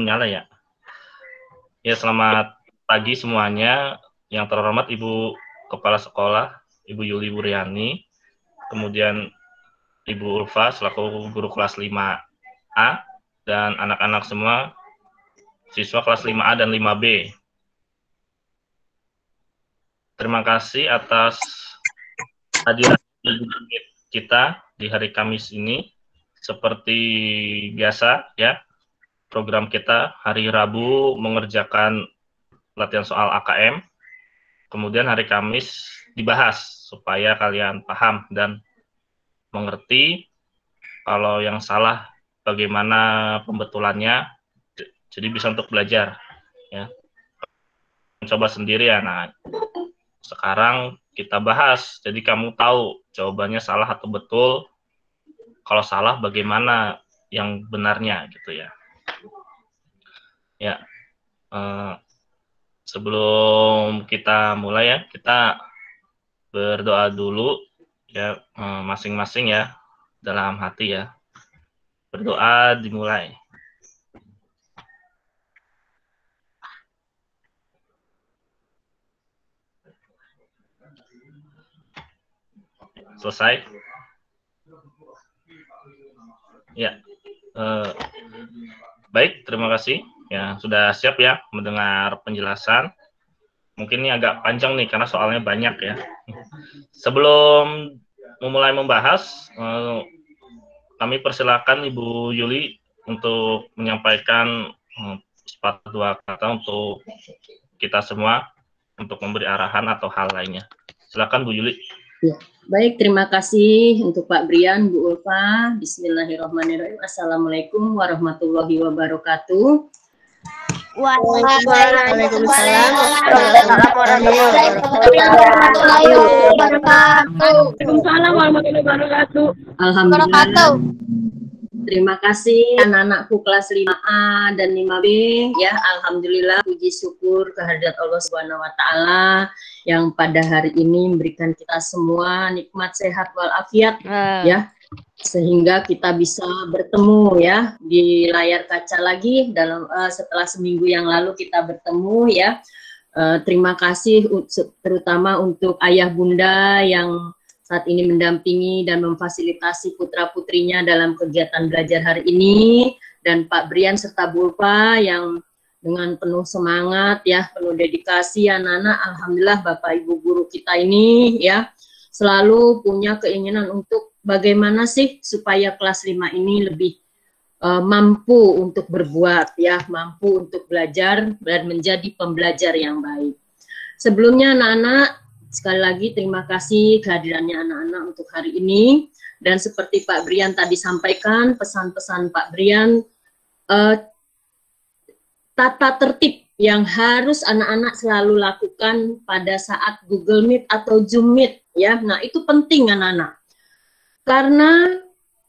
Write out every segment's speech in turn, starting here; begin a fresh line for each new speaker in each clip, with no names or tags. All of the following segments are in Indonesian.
belum nyala ya. Ya, selamat pagi semuanya. Yang terhormat Ibu Kepala Sekolah, Ibu Yuli Wuryani, kemudian Ibu Ulfa selaku guru kelas 5A, dan anak-anak semua siswa kelas 5A dan 5B. Terima kasih atas hadiran kita di hari Kamis ini. Seperti biasa ya, program kita hari Rabu mengerjakan latihan soal AKM. Kemudian hari Kamis dibahas supaya kalian paham dan mengerti kalau yang salah bagaimana pembetulannya, jadi bisa untuk belajar ya. Coba sendiri ya. Nah, sekarang kita bahas, jadi kamu tahu jawabannya salah atau betul. Kalau salah bagaimana yang benarnya gitu ya. Ya, sebelum kita mulai ya, kita berdoa dulu ya, masing-masing ya, dalam hati ya. Berdoa dimulai. Selesai? Ya. Baik, terima kasih. Ya, sudah siap ya mendengar penjelasan. Mungkin ini agak panjang nih karena soalnya banyak ya. Sebelum memulai membahas, kami persilakan Ibu Yuli untuk menyampaikan sepatah dua kata untuk kita semua untuk memberi arahan atau hal lainnya. Silakan Bu Yuli.
Ya, baik, terima kasih untuk Pak Brian, Bu Ulfa. Bismillahirrahmanirrahim. Assalamualaikum warahmatullahi wabarakatuh.
Waalaikumsalam warahmatullahi wabarakatuh.
Alhamdulillah. Terima kasih anak-anakku kelas 5A dan 5B ya. Alhamdulillah, puji syukur kehadirat Allah Subhanahu wa taala yang pada hari ini memberikan kita semua nikmat sehat walafiat ya, sehingga kita bisa bertemu ya di layar kaca lagi dalam setelah seminggu yang lalu kita bertemu ya. Terima kasih terutama untuk ayah bunda yang saat ini mendampingi dan memfasilitasi putra-putrinya dalam kegiatan belajar hari ini, dan Pak Brian serta Bu Ulfa yang dengan penuh semangat ya, penuh dedikasi anak-anak. Alhamdulillah Bapak Ibu guru kita ini ya selalu punya keinginan untuk bagaimana sih supaya kelas 5 ini lebih mampu untuk berbuat ya, mampu untuk belajar dan menjadi pembelajar yang baik. Sebelumnya anak-anak, sekali lagi terima kasih kehadirannya anak-anak untuk hari ini. Dan seperti Pak Brian tadi sampaikan, pesan-pesan Pak Brian, tata tertib yang harus anak-anak selalu lakukan pada saat Google Meet atau Zoom Meet ya. Nah, itu penting anak-anak. Karena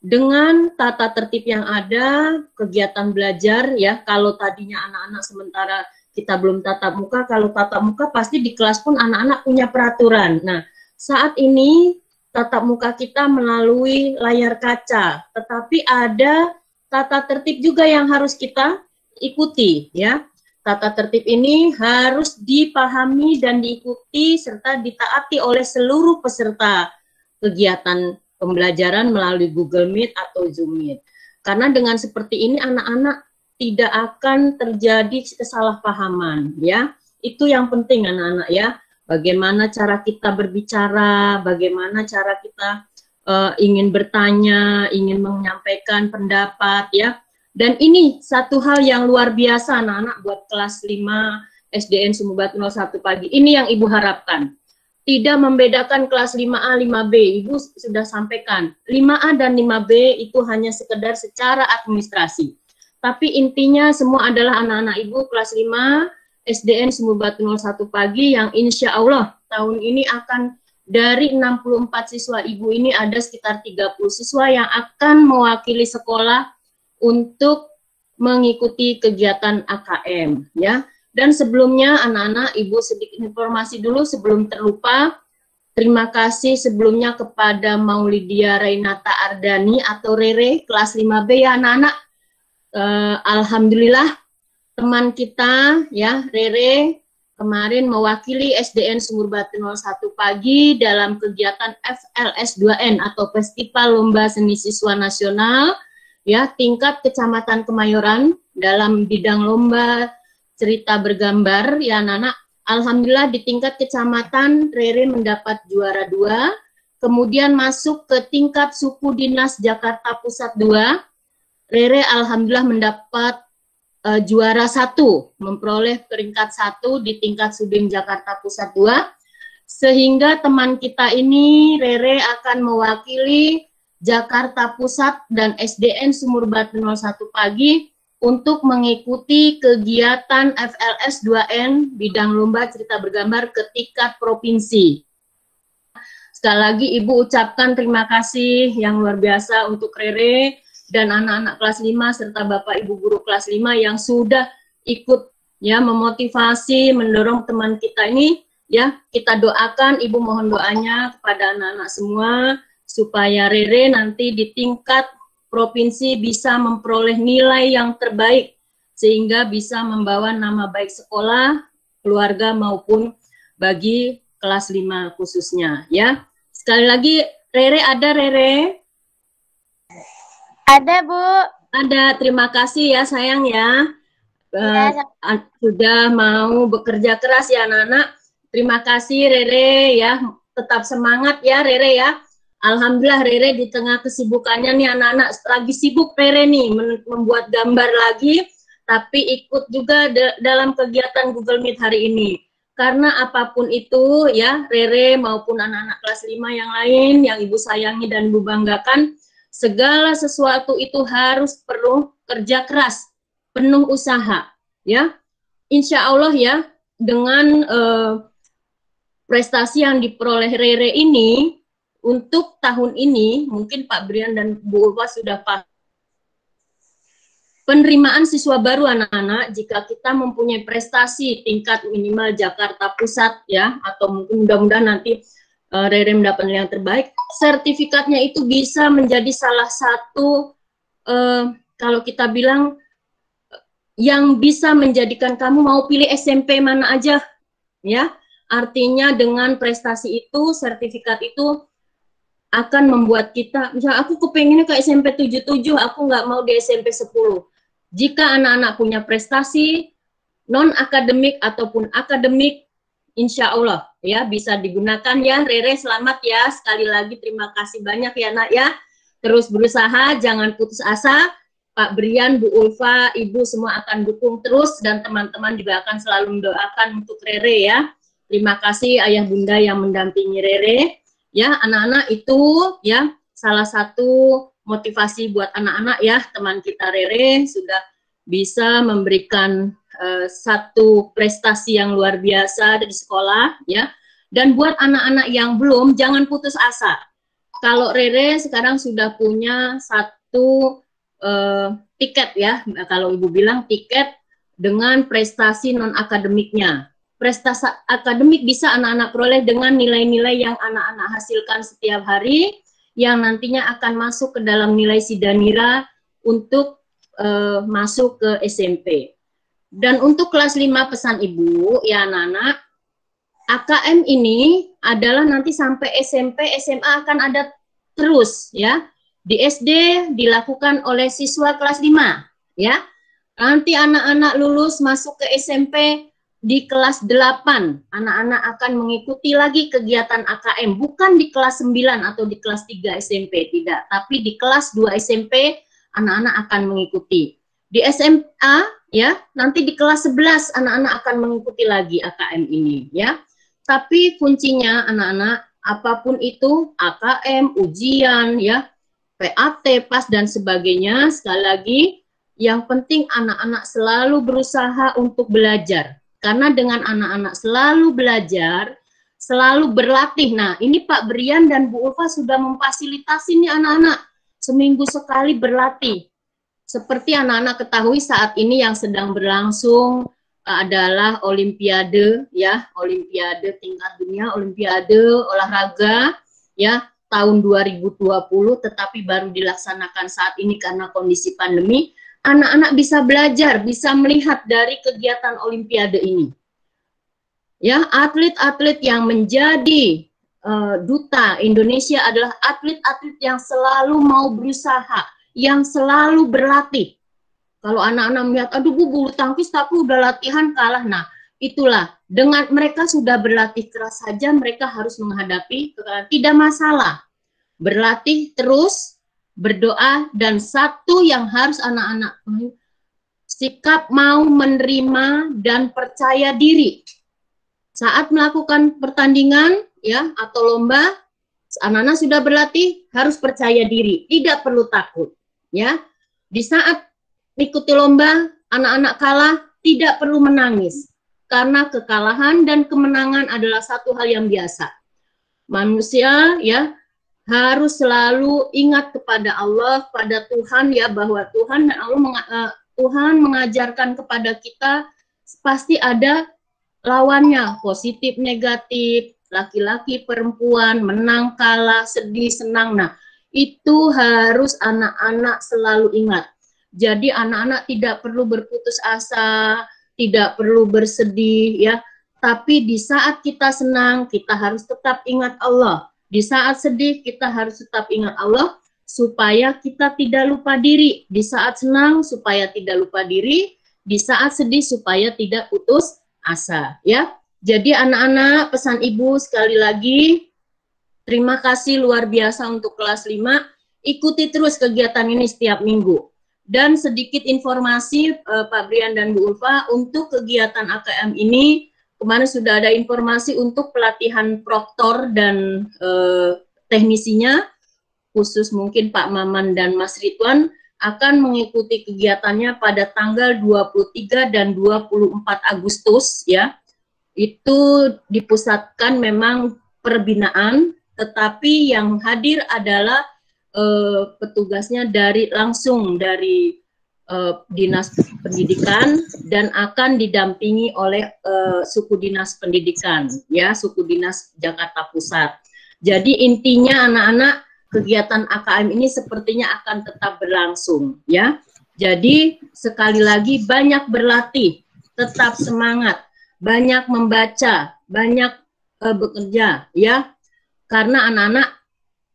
dengan tata tertib yang ada, kegiatan belajar ya, kalau tadinya anak-anak sementara kita belum tatap muka, kalau tatap muka pasti di kelas pun anak-anak punya peraturan. Nah, saat ini tatap muka kita melalui layar kaca, tetapi ada tata tertib juga yang harus kita ikuti ya. Tata tertib ini harus dipahami dan diikuti serta ditaati oleh seluruh peserta kegiatan pembelajaran melalui Google Meet atau Zoom Meet. Karena dengan seperti ini anak-anak tidak akan terjadi kesalahpahaman ya. Itu yang penting anak-anak ya. Bagaimana cara kita berbicara, bagaimana cara kita ingin bertanya, ingin menyampaikan pendapat ya. Dan ini satu hal yang luar biasa anak-anak buat kelas 5 SDN Sumubatu 01 pagi. Ini yang Ibu harapkan. Tidak membedakan kelas 5A, 5B. Ibu sudah sampaikan. 5A dan 5B itu hanya sekedar secara administrasi. Tapi intinya semua adalah anak-anak Ibu kelas 5 SDN Sumubatu 01 pagi yang insya Allah tahun ini akan dari 64 siswa Ibu ini ada sekitar 30 siswa yang akan mewakili sekolah untuk mengikuti kegiatan AKM ya. Dan sebelumnya anak-anak Ibu sedikit informasi dulu sebelum terlupa. Terima kasih sebelumnya kepada Maulidia Rainata Ardani atau Rere kelas 5B ya anak-anak. Alhamdulillah teman kita ya Rere kemarin mewakili SDN Sumur Batu 01 pagi dalam kegiatan FLS2N atau Festival Lomba Seni Siswa Nasional ya tingkat Kecamatan Kemayoran dalam bidang lomba cerita bergambar ya anak-anak. Alhamdulillah di tingkat kecamatan Rere mendapat juara 2, kemudian masuk ke tingkat suku dinas Jakarta Pusat 2. Rere alhamdulillah mendapat juara 1, memperoleh peringkat 1 di tingkat Sudin Jakarta Pusat 2, sehingga teman kita ini Rere akan mewakili Jakarta Pusat dan SDN Sumur Batu 01 pagi untuk mengikuti kegiatan FLS2N bidang lomba cerita bergambar ke tingkat provinsi. Sekali lagi Ibu ucapkan terima kasih yang luar biasa untuk Rere dan anak-anak kelas 5 serta Bapak Ibu guru kelas 5 yang sudah ikut ya memotivasi, mendorong teman kita ini ya. Kita doakan, Ibu mohon doanya kepada anak-anak semua supaya Rere nanti di tingkat provinsi bisa memperoleh nilai yang terbaik sehingga bisa membawa nama baik sekolah, keluarga maupun bagi kelas 5 khususnya ya. Sekali lagi Rere ada Rere?
Ada, Bu.
Ada, terima kasih ya sayang ya. Sudah mau bekerja keras ya anak-anak. Terima kasih Rere ya, tetap semangat ya Rere ya. Alhamdulillah Rere di tengah kesibukannya nih anak-anak lagi sibuk Rere nih membuat gambar lagi, tapi ikut juga dalam kegiatan Google Meet hari ini. Karena apapun itu ya Rere maupun anak-anak kelas 5 yang lain yang Ibu sayangi dan Ibu banggakan, segala sesuatu itu harus perlu kerja keras, penuh usaha ya. Insya Allah ya dengan prestasi yang diperoleh Rere ini untuk tahun ini, mungkin Pak Brian dan Bu Ulfa sudah paham. Penerimaan siswa baru anak-anak, jika kita mempunyai prestasi tingkat minimal Jakarta Pusat ya, atau mungkin mudah-mudahan nanti Rere mendapat nilai yang terbaik, sertifikatnya itu bisa menjadi salah satu, kalau kita bilang, yang bisa menjadikan kamu mau pilih SMP mana aja, ya. Artinya dengan prestasi itu, sertifikat itu, akan membuat kita, misalnya aku kepengennya ke SMP 77, aku nggak mau di SMP 10. Jika anak-anak punya prestasi, non-akademik ataupun akademik, insya Allah ya bisa digunakan ya. Rere selamat ya, sekali lagi terima kasih banyak ya nak ya. Terus berusaha, jangan putus asa. Pak Brian, Bu Ulfa, Ibu semua akan dukung terus dan teman-teman juga akan selalu mendoakan untuk Rere ya. Terima kasih ayah bunda yang mendampingi Rere. Ya, anak-anak itu ya salah satu motivasi buat anak-anak ya, teman kita Rere sudah bisa memberikan satu prestasi yang luar biasa di sekolah ya. Dan buat anak-anak yang belum, jangan putus asa. Kalau Rere sekarang sudah punya satu tiket ya, kalau Ibu bilang tiket dengan prestasi non-akademiknya. Prestasi akademik bisa anak-anak peroleh dengan nilai-nilai yang anak-anak hasilkan setiap hari, yang nantinya akan masuk ke dalam nilai Sidanira untuk masuk ke SMP. Dan untuk kelas 5 pesan Ibu, ya anak-anak, AKM ini adalah nanti sampai SMP, SMA akan ada terus ya. Di SD dilakukan oleh siswa kelas 5 ya. Nanti anak-anak lulus masuk ke SMP di kelas 8, anak-anak akan mengikuti lagi kegiatan AKM, bukan di kelas 9 atau di kelas 3 SMP, tidak, tapi di kelas 2 SMP anak-anak akan mengikuti. Di SMA ya, nanti di kelas 11 anak-anak akan mengikuti lagi AKM ini ya. Tapi kuncinya anak-anak, apapun itu, AKM, ujian ya, PAT, PAS dan sebagainya, sekali lagi yang penting anak-anak selalu berusaha untuk belajar. Karena dengan anak-anak selalu belajar, selalu berlatih. Nah, ini Pak Brian dan Bu Ulfa sudah memfasilitasi nih anak-anak seminggu sekali berlatih. Seperti anak-anak ketahui saat ini yang sedang berlangsung adalah Olimpiade, ya, Olimpiade tingkat dunia, Olimpiade olahraga, ya, tahun 2020, tetapi baru dilaksanakan saat ini karena kondisi pandemi. anak-anak bisa belajar, bisa melihat dari kegiatan Olimpiade ini. Ya, atlet-atlet yang menjadi duta Indonesia adalah atlet-atlet yang selalu mau berusaha, yang selalu berlatih. Kalau anak-anak melihat, aduh bu, bulu tangkis tapi udah latihan kalah. Nah, itulah, dengan mereka sudah berlatih keras saja, mereka harus menghadapi kekalahan. Tidak masalah. Berlatih terus, berdoa, dan satu yang harus anak-anak sikap mau menerima dan percaya diri. Saat melakukan pertandingan ya atau lomba, anak-anak sudah berlatih harus percaya diri, tidak perlu takut. Ya, di saat ikuti lomba, anak-anak kalah, tidak perlu menangis. Karena kekalahan dan kemenangan adalah satu hal yang biasa. Manusia ya harus selalu ingat kepada Allah, pada Tuhan ya, bahwa Tuhan dan Allah Tuhan mengajarkan kepada kita pasti ada lawannya, positif, negatif, laki-laki, perempuan, menang, kalah, sedih, senang. Nah, itu harus anak-anak selalu ingat. Jadi anak-anak tidak perlu berputus asa, tidak perlu bersedih ya. Tapi di saat kita senang, kita harus tetap ingat Allah. Di saat sedih, kita harus tetap ingat Allah supaya kita tidak lupa diri. Di saat senang supaya tidak lupa diri, di saat sedih supaya tidak putus asa ya. Jadi anak-anak, pesan Ibu sekali lagi, terima kasih luar biasa untuk kelas 5. Ikuti terus kegiatan ini setiap minggu. Dan sedikit informasi Pak Brian dan Bu Ulfa, untuk kegiatan AKM ini kemarin sudah ada informasi untuk pelatihan proktor dan teknisinya, khusus mungkin Pak Maman dan Mas Ridwan akan mengikuti kegiatannya pada tanggal 23 dan 24 Agustus ya. Itu dipusatkan memang perbinaan, tetapi yang hadir adalah petugasnya langsung dari Dinas Pendidikan dan akan didampingi oleh suku dinas pendidikan ya, suku dinas Jakarta Pusat. Jadi intinya anak-anak, kegiatan AKM ini sepertinya akan tetap berlangsung ya. Jadi sekali lagi banyak berlatih, tetap semangat, banyak membaca, banyak bekerja ya. Karena anak-anak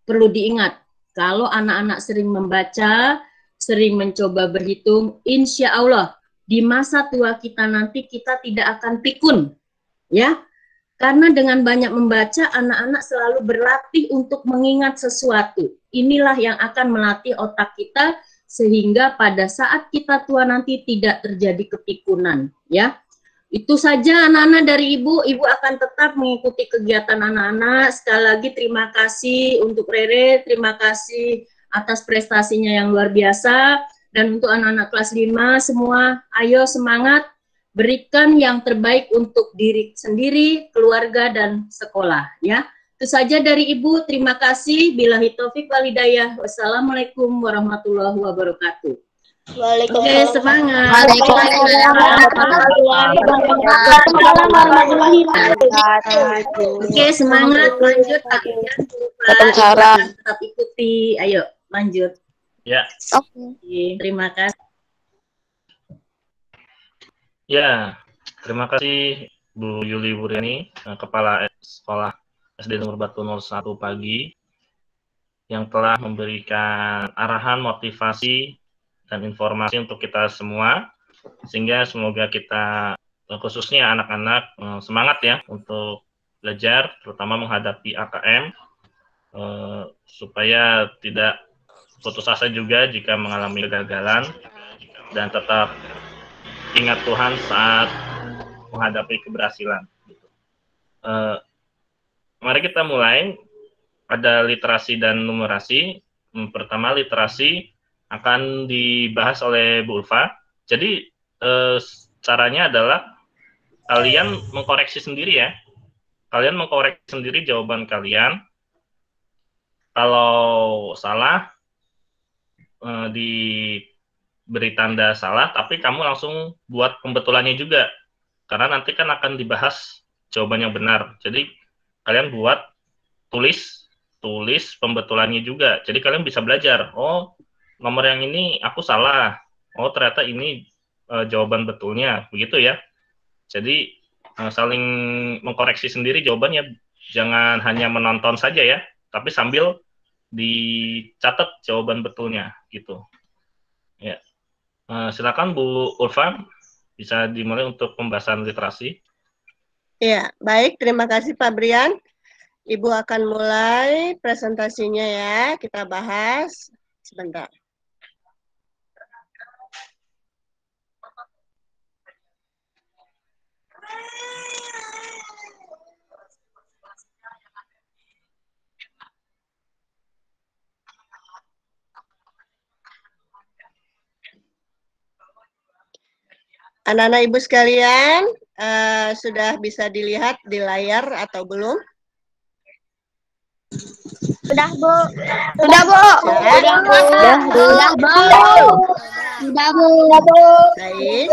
perlu diingat, kalau anak-anak sering membaca, sering mencoba berhitung, insya Allah di masa tua kita nanti kita tidak akan pikun, ya. Karena dengan banyak membaca, anak-anak selalu berlatih untuk mengingat sesuatu. Inilah yang akan melatih otak kita sehingga pada saat kita tua nanti tidak terjadi kepikunan, ya. Itu saja anak-anak dari Ibu. Ibu akan tetap mengikuti kegiatan anak-anak. Sekali lagi terima kasih untuk Rere, terima kasih atas prestasinya yang luar biasa. Dan untuk anak-anak kelas 5 semua, ayo semangat, berikan yang terbaik untuk diri sendiri, keluarga, dan sekolah. Ya, itu saja dari Ibu. Terima kasih. Billahi taufik wal hidayah. Wassalamualaikum warahmatullahi wabarakatuh. Oke, semangat. Oke, semangat. Lanjut, Pak. Tetap ikuti. Ayo, lanjut.
Ya.
Oke. Terima kasih.
Ya, terima kasih Bu Yuli Wuriani, Kepala Sekolah SD Nomor Batu 01 Pagi, yang telah memberikan arahan, motivasi, dan informasi untuk kita semua, sehingga semoga kita, khususnya anak-anak, semangat ya untuk belajar, terutama menghadapi AKM, supaya tidak putus asa juga jika mengalami kegagalan, dan tetap ingat Tuhan saat menghadapi keberhasilan. Mari kita mulai. Ada literasi dan numerasi. Pertama, literasi akan dibahas oleh Bu Ulfa. Jadi caranya adalah kalian mengkoreksi sendiri ya. Kalian mengkoreksi sendiri jawaban kalian. Kalau salah, diberi tanda salah, tapi kamu langsung buat pembetulannya juga. Karena nanti kan akan dibahas jawaban yang benar. Jadi kalian tulis pembetulannya juga. Jadi kalian bisa belajar. Oh, nomor yang ini aku salah. oh ternyata ini jawaban betulnya, begitu ya. Jadi saling mengkoreksi sendiri jawabannya, jangan hanya menonton saja ya, tapi sambil dicatat jawaban betulnya gitu. Ya, silakan Bu Ulfa, bisa dimulai untuk pembahasan literasi.
Ya, baik, terima kasih Pak Brian. Ibu akan mulai presentasinya ya, kita bahas sebentar. Anak-anak Ibu sekalian, sudah bisa dilihat di layar atau belum?
Sudah, Bu. Sudah, Bu.
Sudah, Bu.
Sudah, Bu. Sudah, Bu.
Baik.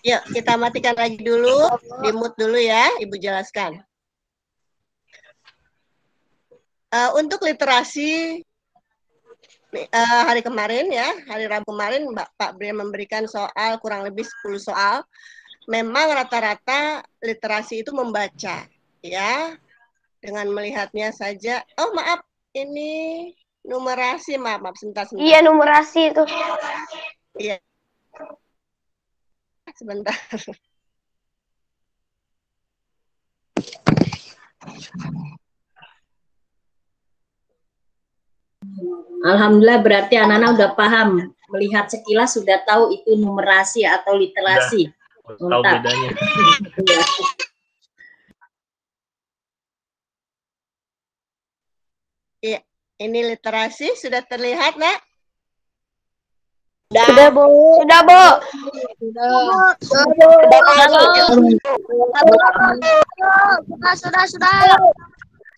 Yuk, kita matikan lagi dulu, di-mute dulu ya, Ibu jelaskan. Untuk literasi hari kemarin ya, hari Rabu kemarin Pak Brian memberikan soal kurang lebih 10 soal. Memang rata-rata literasi itu membaca ya. Dengan melihatnya saja. Oh, maaf, ini numerasi, maaf sebentar.
Iya, numerasi itu.
Iya. Sebentar.
Alhamdulillah, berarti anak-anak udah paham. Melihat sekilas sudah tahu itu numerasi atau literasi.
Tahu bedanya.
Iya, ini literasi sudah terlihat, Nak?
Sudah, Bu. Sudah, Bu.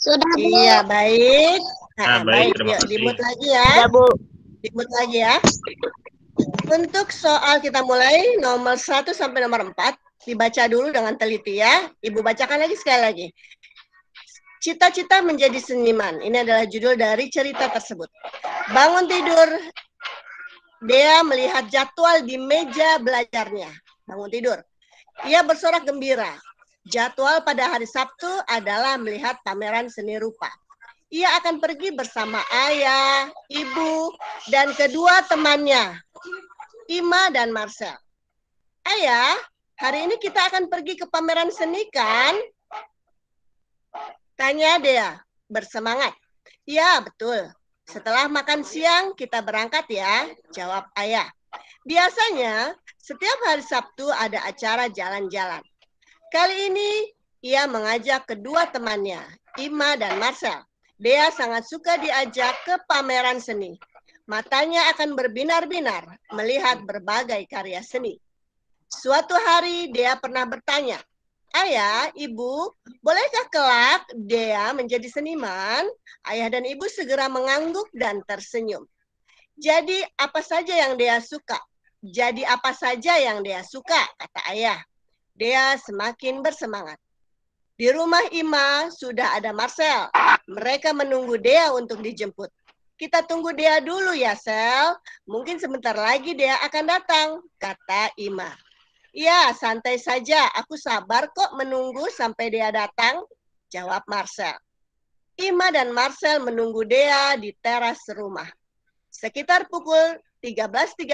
Sudah, Bu.
Iya, baik.
Nah,
Baik,
terima
yuk
kasih.
di-mute lagi ya.
Sudah, Bu.
Di-mute lagi ya. Untuk soal kita mulai nomor 1 sampai nomor 4, dibaca dulu dengan teliti ya. Ibu bacakan lagi sekali lagi. Cita-cita menjadi seniman. Ini adalah judul dari cerita tersebut. Bangun tidur, Dea melihat jadwal di meja belajarnya. Bangun tidur. Ia bersorak gembira. Jadwal pada hari Sabtu adalah melihat pameran seni rupa. Ia akan pergi bersama ayah, ibu, dan kedua temannya, Ima dan Marcel. Ayah, hari ini kita akan pergi ke pameran seni kan? Tanya Dea, bersemangat. Ya, betul. Setelah makan siang, kita berangkat ya, jawab ayah. Biasanya, setiap hari Sabtu ada acara jalan-jalan. Kali ini, ia mengajak kedua temannya, Ima dan Marcel. Dea sangat suka diajak ke pameran seni. Matanya akan berbinar-binar melihat berbagai karya seni. Suatu hari, Dea pernah bertanya, Ayah, Ibu, bolehkah kelak Dea menjadi seniman? Ayah dan Ibu segera mengangguk dan tersenyum. Jadi apa saja yang Dea suka? Jadi apa saja yang Dea suka, kata ayah. Dea semakin bersemangat. Di rumah Ima sudah ada Marcel. Mereka menunggu Dea untuk dijemput. Kita tunggu Dea dulu ya, Sel. Mungkin sebentar lagi Dea akan datang, kata Ima. Ya, santai saja. Aku sabar kok menunggu sampai Dea datang, jawab Marcel. Ima dan Marcel menunggu Dea di teras rumah. Sekitar pukul 13.30,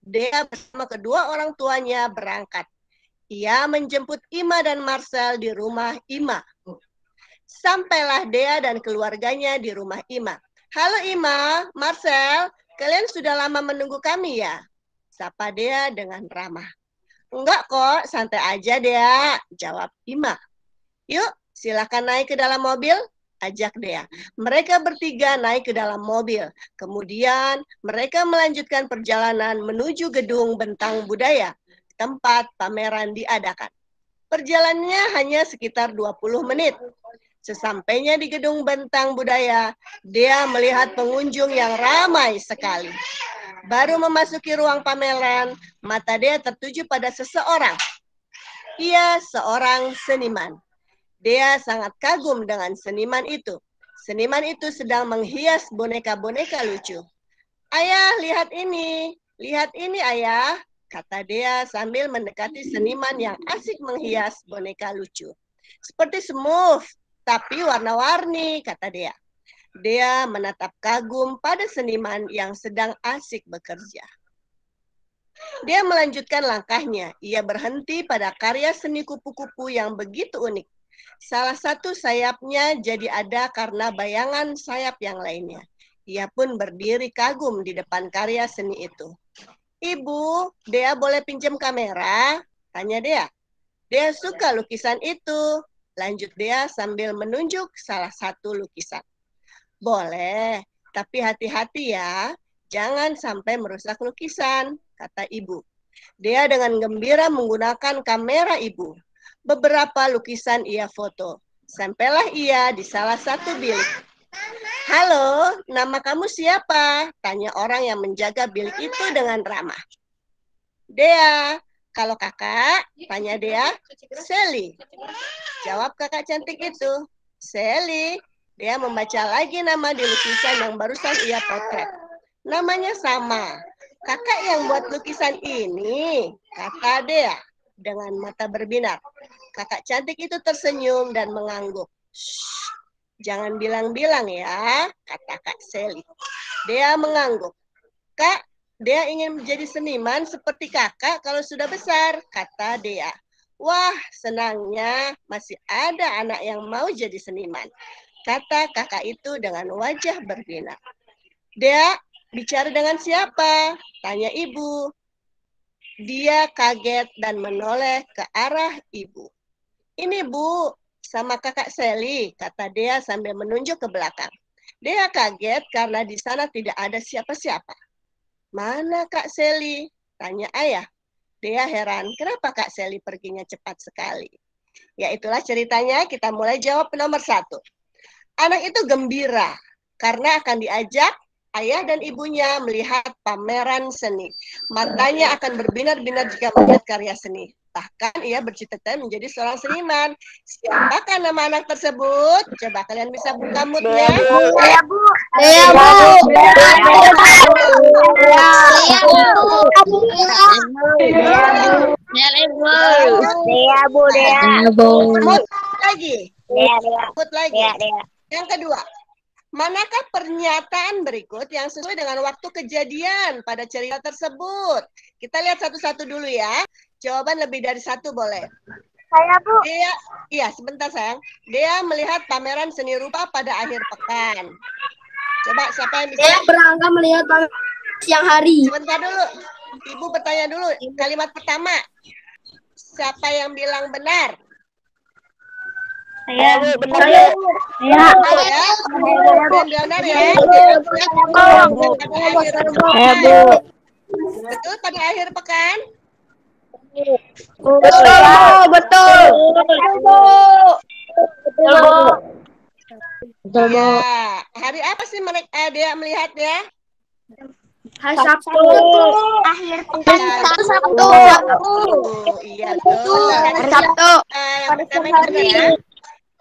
Dea bersama kedua orang tuanya berangkat. Ia menjemput Ima dan Marcel di rumah Ima. Sampailah Dea dan keluarganya di rumah Ima. Halo Ima, Marcel, kalian sudah lama menunggu kami ya? Sapa Dea dengan ramah. Enggak kok, santai aja Dea, jawab Ima. Yuk, silakan naik ke dalam mobil, ajak Dea. Mereka bertiga naik ke dalam mobil. Kemudian mereka melanjutkan perjalanan menuju gedung Bentang Budaya, tempat pameran diadakan. Perjalanannya hanya sekitar 20 menit. Sesampainya di gedung Bentang Budaya, Dea melihat pengunjung yang ramai sekali. Baru memasuki ruang pameran, mata Dea tertuju pada seseorang. Ia seorang seniman. Dea sangat kagum dengan seniman itu. Seniman itu sedang menghias boneka-boneka lucu. Ayah, lihat ini. Lihat ini ayah, kata Dea sambil mendekati seniman yang asik menghias boneka lucu. Seperti Smurf, tapi warna-warni, kata Dea. Dea menatap kagum pada seniman yang sedang asik bekerja. Dia melanjutkan langkahnya. Ia berhenti pada karya seni kupu-kupu yang begitu unik. Salah satu sayapnya jadi ada karena bayangan sayap yang lainnya. Ia pun berdiri kagum di depan karya seni itu. Ibu, Dea boleh pinjam kamera? Tanya Dea. Dea suka lukisan itu. Lanjut Dea sambil menunjuk salah satu lukisan. Boleh, tapi hati-hati ya. Jangan sampai merusak lukisan, kata ibu. Dea dengan gembira menggunakan kamera ibu. Beberapa lukisan ia foto. Sampailah ia di salah satu bilik. Halo, nama kamu siapa? Tanya orang yang menjaga bilik itu dengan ramah. Dea, kalau kakak, tanya Dea. Sally. Jawab kakak cantik itu. Sally. Dea membaca lagi nama di lukisan yang barusan ia potret. Namanya sama. Kakak yang buat lukisan ini, kata Dea dengan mata berbinar. Kakak cantik itu tersenyum dan mengangguk. Shh, jangan bilang-bilang ya, kata Kak Sally. Dea mengangguk. Kak, Dea ingin menjadi seniman seperti kakak kalau sudah besar, kata Dea. Wah, senangnya masih ada anak yang mau jadi seniman, kata kakak itu dengan wajah berbinar. Dea, bicara dengan siapa? Tanya ibu. Dia kaget dan menoleh ke arah ibu. Ini bu, sama kakak Sally, kata Dea sambil menunjuk ke belakang. Dea kaget karena di sana tidak ada siapa-siapa. Mana Kak Sally? Tanya ayah. Dea heran, kenapa Kak Sally perginya cepat sekali? Ya itulah ceritanya, kita mulai jawab nomor 1. Anak itu gembira karena akan diajak ayah dan ibunya melihat pameran seni. Matanya akan berbinar-binar jika melihat karya seni. Bahkan ia bercita-cita menjadi seorang seniman. Siapakah nama anak tersebut? Coba kalian bisa buka moodnya.
Dea, Bu.
Dea,
Bu.
Mood lagi. Mood lagi. Yang kedua, manakah pernyataan berikut yang sesuai dengan waktu kejadian pada cerita tersebut? Kita lihat satu-satu dulu ya. Jawaban lebih dari satu boleh.
Saya, Bu.
Dea, iya sebentar sayang. Dea melihat pameran seni rupa pada akhir pekan. Coba siapa yang bisa?
Dea berangkat melihat pameran siang hari.
Sebentar dulu. Ibu bertanya dulu. Kalimat pertama. Siapa yang bilang benar?
Saya,
benar
ya.
Ya. Benar ya.
Saya, Bu.
Betul pada akhir pekan?
Betul.
Ya. Hari apa sih mereka dia melihatnya?
Hari Sabtu. Akhir pekan. Sabtu.
Iya betul.
Hari Sabtu.
Yang pertama itu benar ya.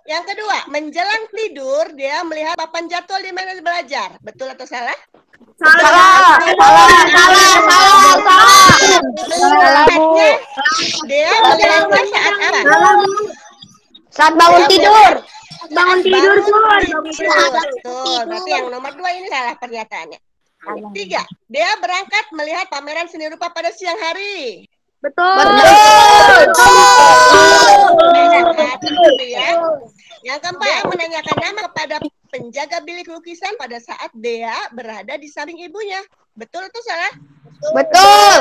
Yang kedua, menjelang tidur dia melihat papan jadwal di mana belajar. Betul atau salah?
Salah, Bu.
Dia melihatnya saat apa?
Saat bangun tidur. Bangun tidur, Bu.
Betul. Berarti yang nomor 2 ini salah pernyataannya. 3, dia berangkat melihat pameran seni rupa pada siang hari.
Betul.
Ya. Yang keempat, menanyakan nama kepada penjaga bilik lukisan pada saat Dea berada di samping ibunya. Betul atau salah?
Betul.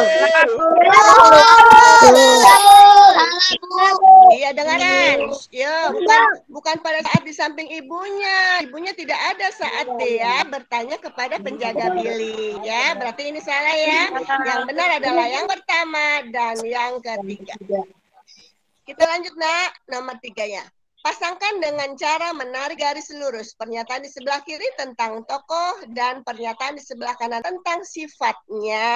Iya dengarkan. Ya, bukan pada saat di samping ibunya. Ibunya tidak ada saat Dea bertanya kepada penjaga bilik. Ya, berarti ini salah ya. Yang benar adalah yang pertama dan yang ketiga. Kita lanjut nak, nomor 3-nya. Pasangkan dengan cara menarik garis lurus. Pernyataan di sebelah kiri tentang tokoh dan pernyataan di sebelah kanan tentang sifatnya.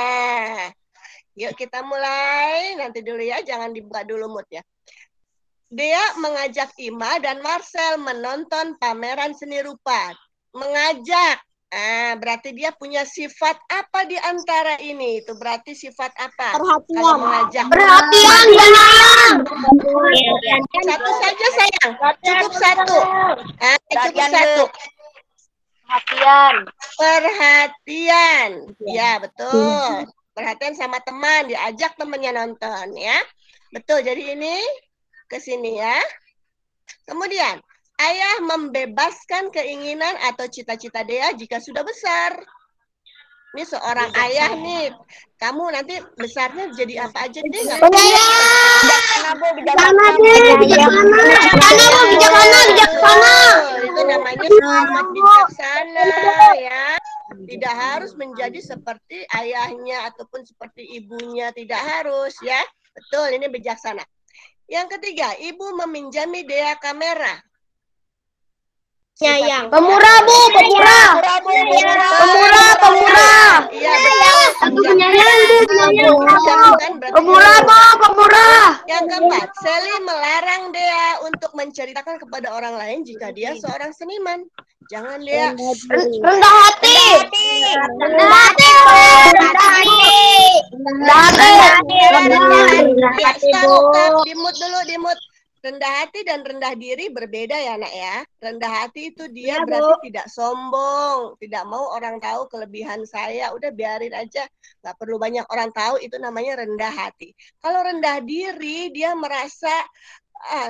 Yuk kita mulai. Nanti dulu ya, jangan dibuka dulu moodnya. Dea mengajak Ima dan Marcel menonton pameran seni rupa. Mengajak, Berarti dia punya sifat apa di antara ini? Itu berarti sifat apa?
Perhatian.
Kalau mengajak.
Perhatian dan sayang.
Satu saja sayang. Cukup satu. Cukup satu.
Perhatian.
Perhatian. Ya, betul. Perhatian sama teman, diajak temannya nonton ya. Betul. Jadi ini ke sini ya. Kemudian ayah membebaskan keinginan atau cita-cita Dea jika sudah besar. Ini seorang ayah nih. Kamu nanti besarnya jadi apa aja deh?
Bijaksana.
Itu namanya amat bijaksana ya. Tidak harus menjadi seperti ayahnya ataupun seperti ibunya. Tidak harus ya. Betul, ini bijaksana. Yang ketiga, ibu meminjami Dea kamera.
Sayang. Pemurah, Bu, pemurah. Pemurah.
Iya, betul.
Pemurah, Bu, pemurah.
Yang keempat, Sally melarang Dea untuk menceritakan kepada orang lain jika dia seorang seniman. Jangan Dea.
Rendah hati.
Ya, stop. Dimut dulu, dimut. Rendah hati dan rendah diri berbeda ya nak ya. Rendah hati itu dia berarti tidak sombong, tidak mau orang tahu kelebihan saya. Udah biarin aja, nggak perlu banyak orang tahu. Itu namanya rendah hati. Kalau rendah diri dia merasa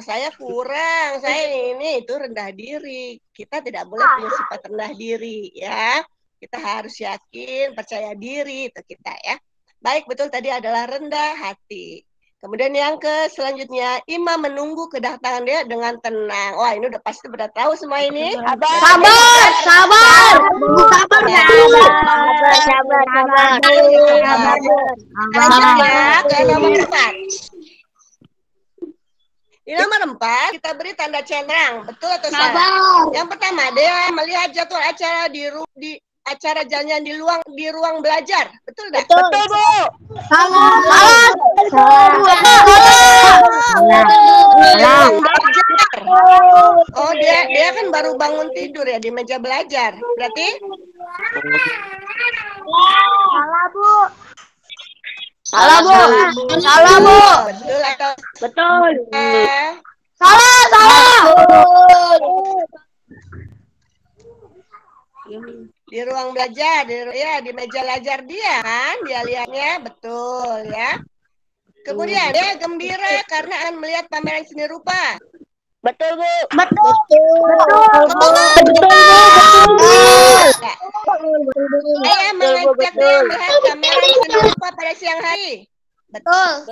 saya kurang, saya ini, itu rendah diri. Kita tidak boleh punya sifat rendah diri ya. Kita harus yakin, percaya diri itu kita ya. Baik, betul tadi adalah rendah hati. Kemudian yang selanjutnya, Ima menunggu kedatangan dia dengan tenang. Wah, ini udah pasti pada tahu semua ini.
Sabar.
Ke nomor 4. Di nomor 4, kita beri tanda centang. Betul atau salah? Yang pertama, dia melihat jadwal acara di acara jalan-jalan di ruang belajar. Betul nggak?
Betul, Bu. Salah.
Oh, dia kan baru bangun tidur ya di meja belajar. Berarti?
Salah, Bu.
Betul atau?
Betul.
Salah. Di ruang belajar, di meja belajar dia kan, dia lihatnya betul ya. Kemudian dia gembira karena akan melihat pameran seni rupa.
Betul, Bu.
Saya mengajak dia melihat pameran seni rupa pada siang hari. Betul.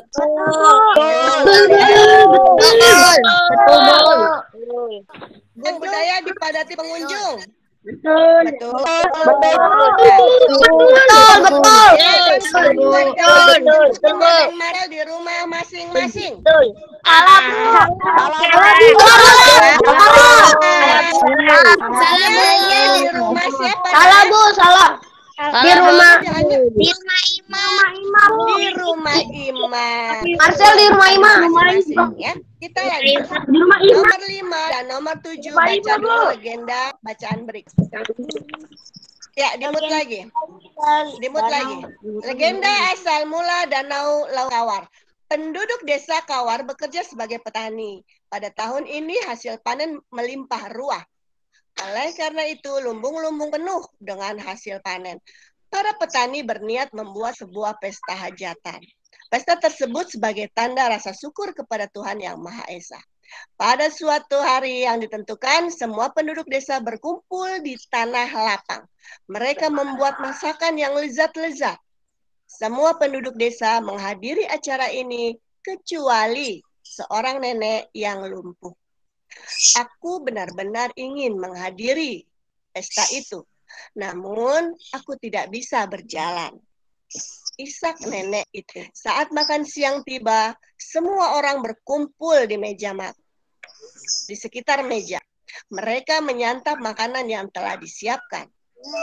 Dan budaya dipadati pengunjung. Betul. Di rumah masing-masing. Di rumah siapa?
Salah, Bu, salah. Di rumah Imam. Marcel di rumah Imam.
Ya. Kita lanjut. Nomor 5 dan nomor 7 baca dulu legenda bacaan berikut. Ya, dimut lagi. Legenda asal mula Danau Kawar. Penduduk desa Kawar bekerja sebagai petani. Pada tahun ini hasil panen melimpah ruah. Oleh karena itu, lumbung-lumbung penuh dengan hasil panen. Para petani berniat membuat sebuah pesta hajatan. Pesta tersebut sebagai tanda rasa syukur kepada Tuhan Yang Maha Esa. Pada suatu hari yang ditentukan, semua penduduk desa berkumpul di tanah lapang. Mereka membuat masakan yang lezat-lezat. Semua penduduk desa menghadiri acara ini, kecuali seorang nenek yang lumpuh. Aku benar-benar ingin menghadiri pesta itu, namun aku tidak bisa berjalan. Isak nenek itu. Saat makan siang tiba, semua orang berkumpul di di sekitar meja. Mereka menyantap makanan yang telah disiapkan.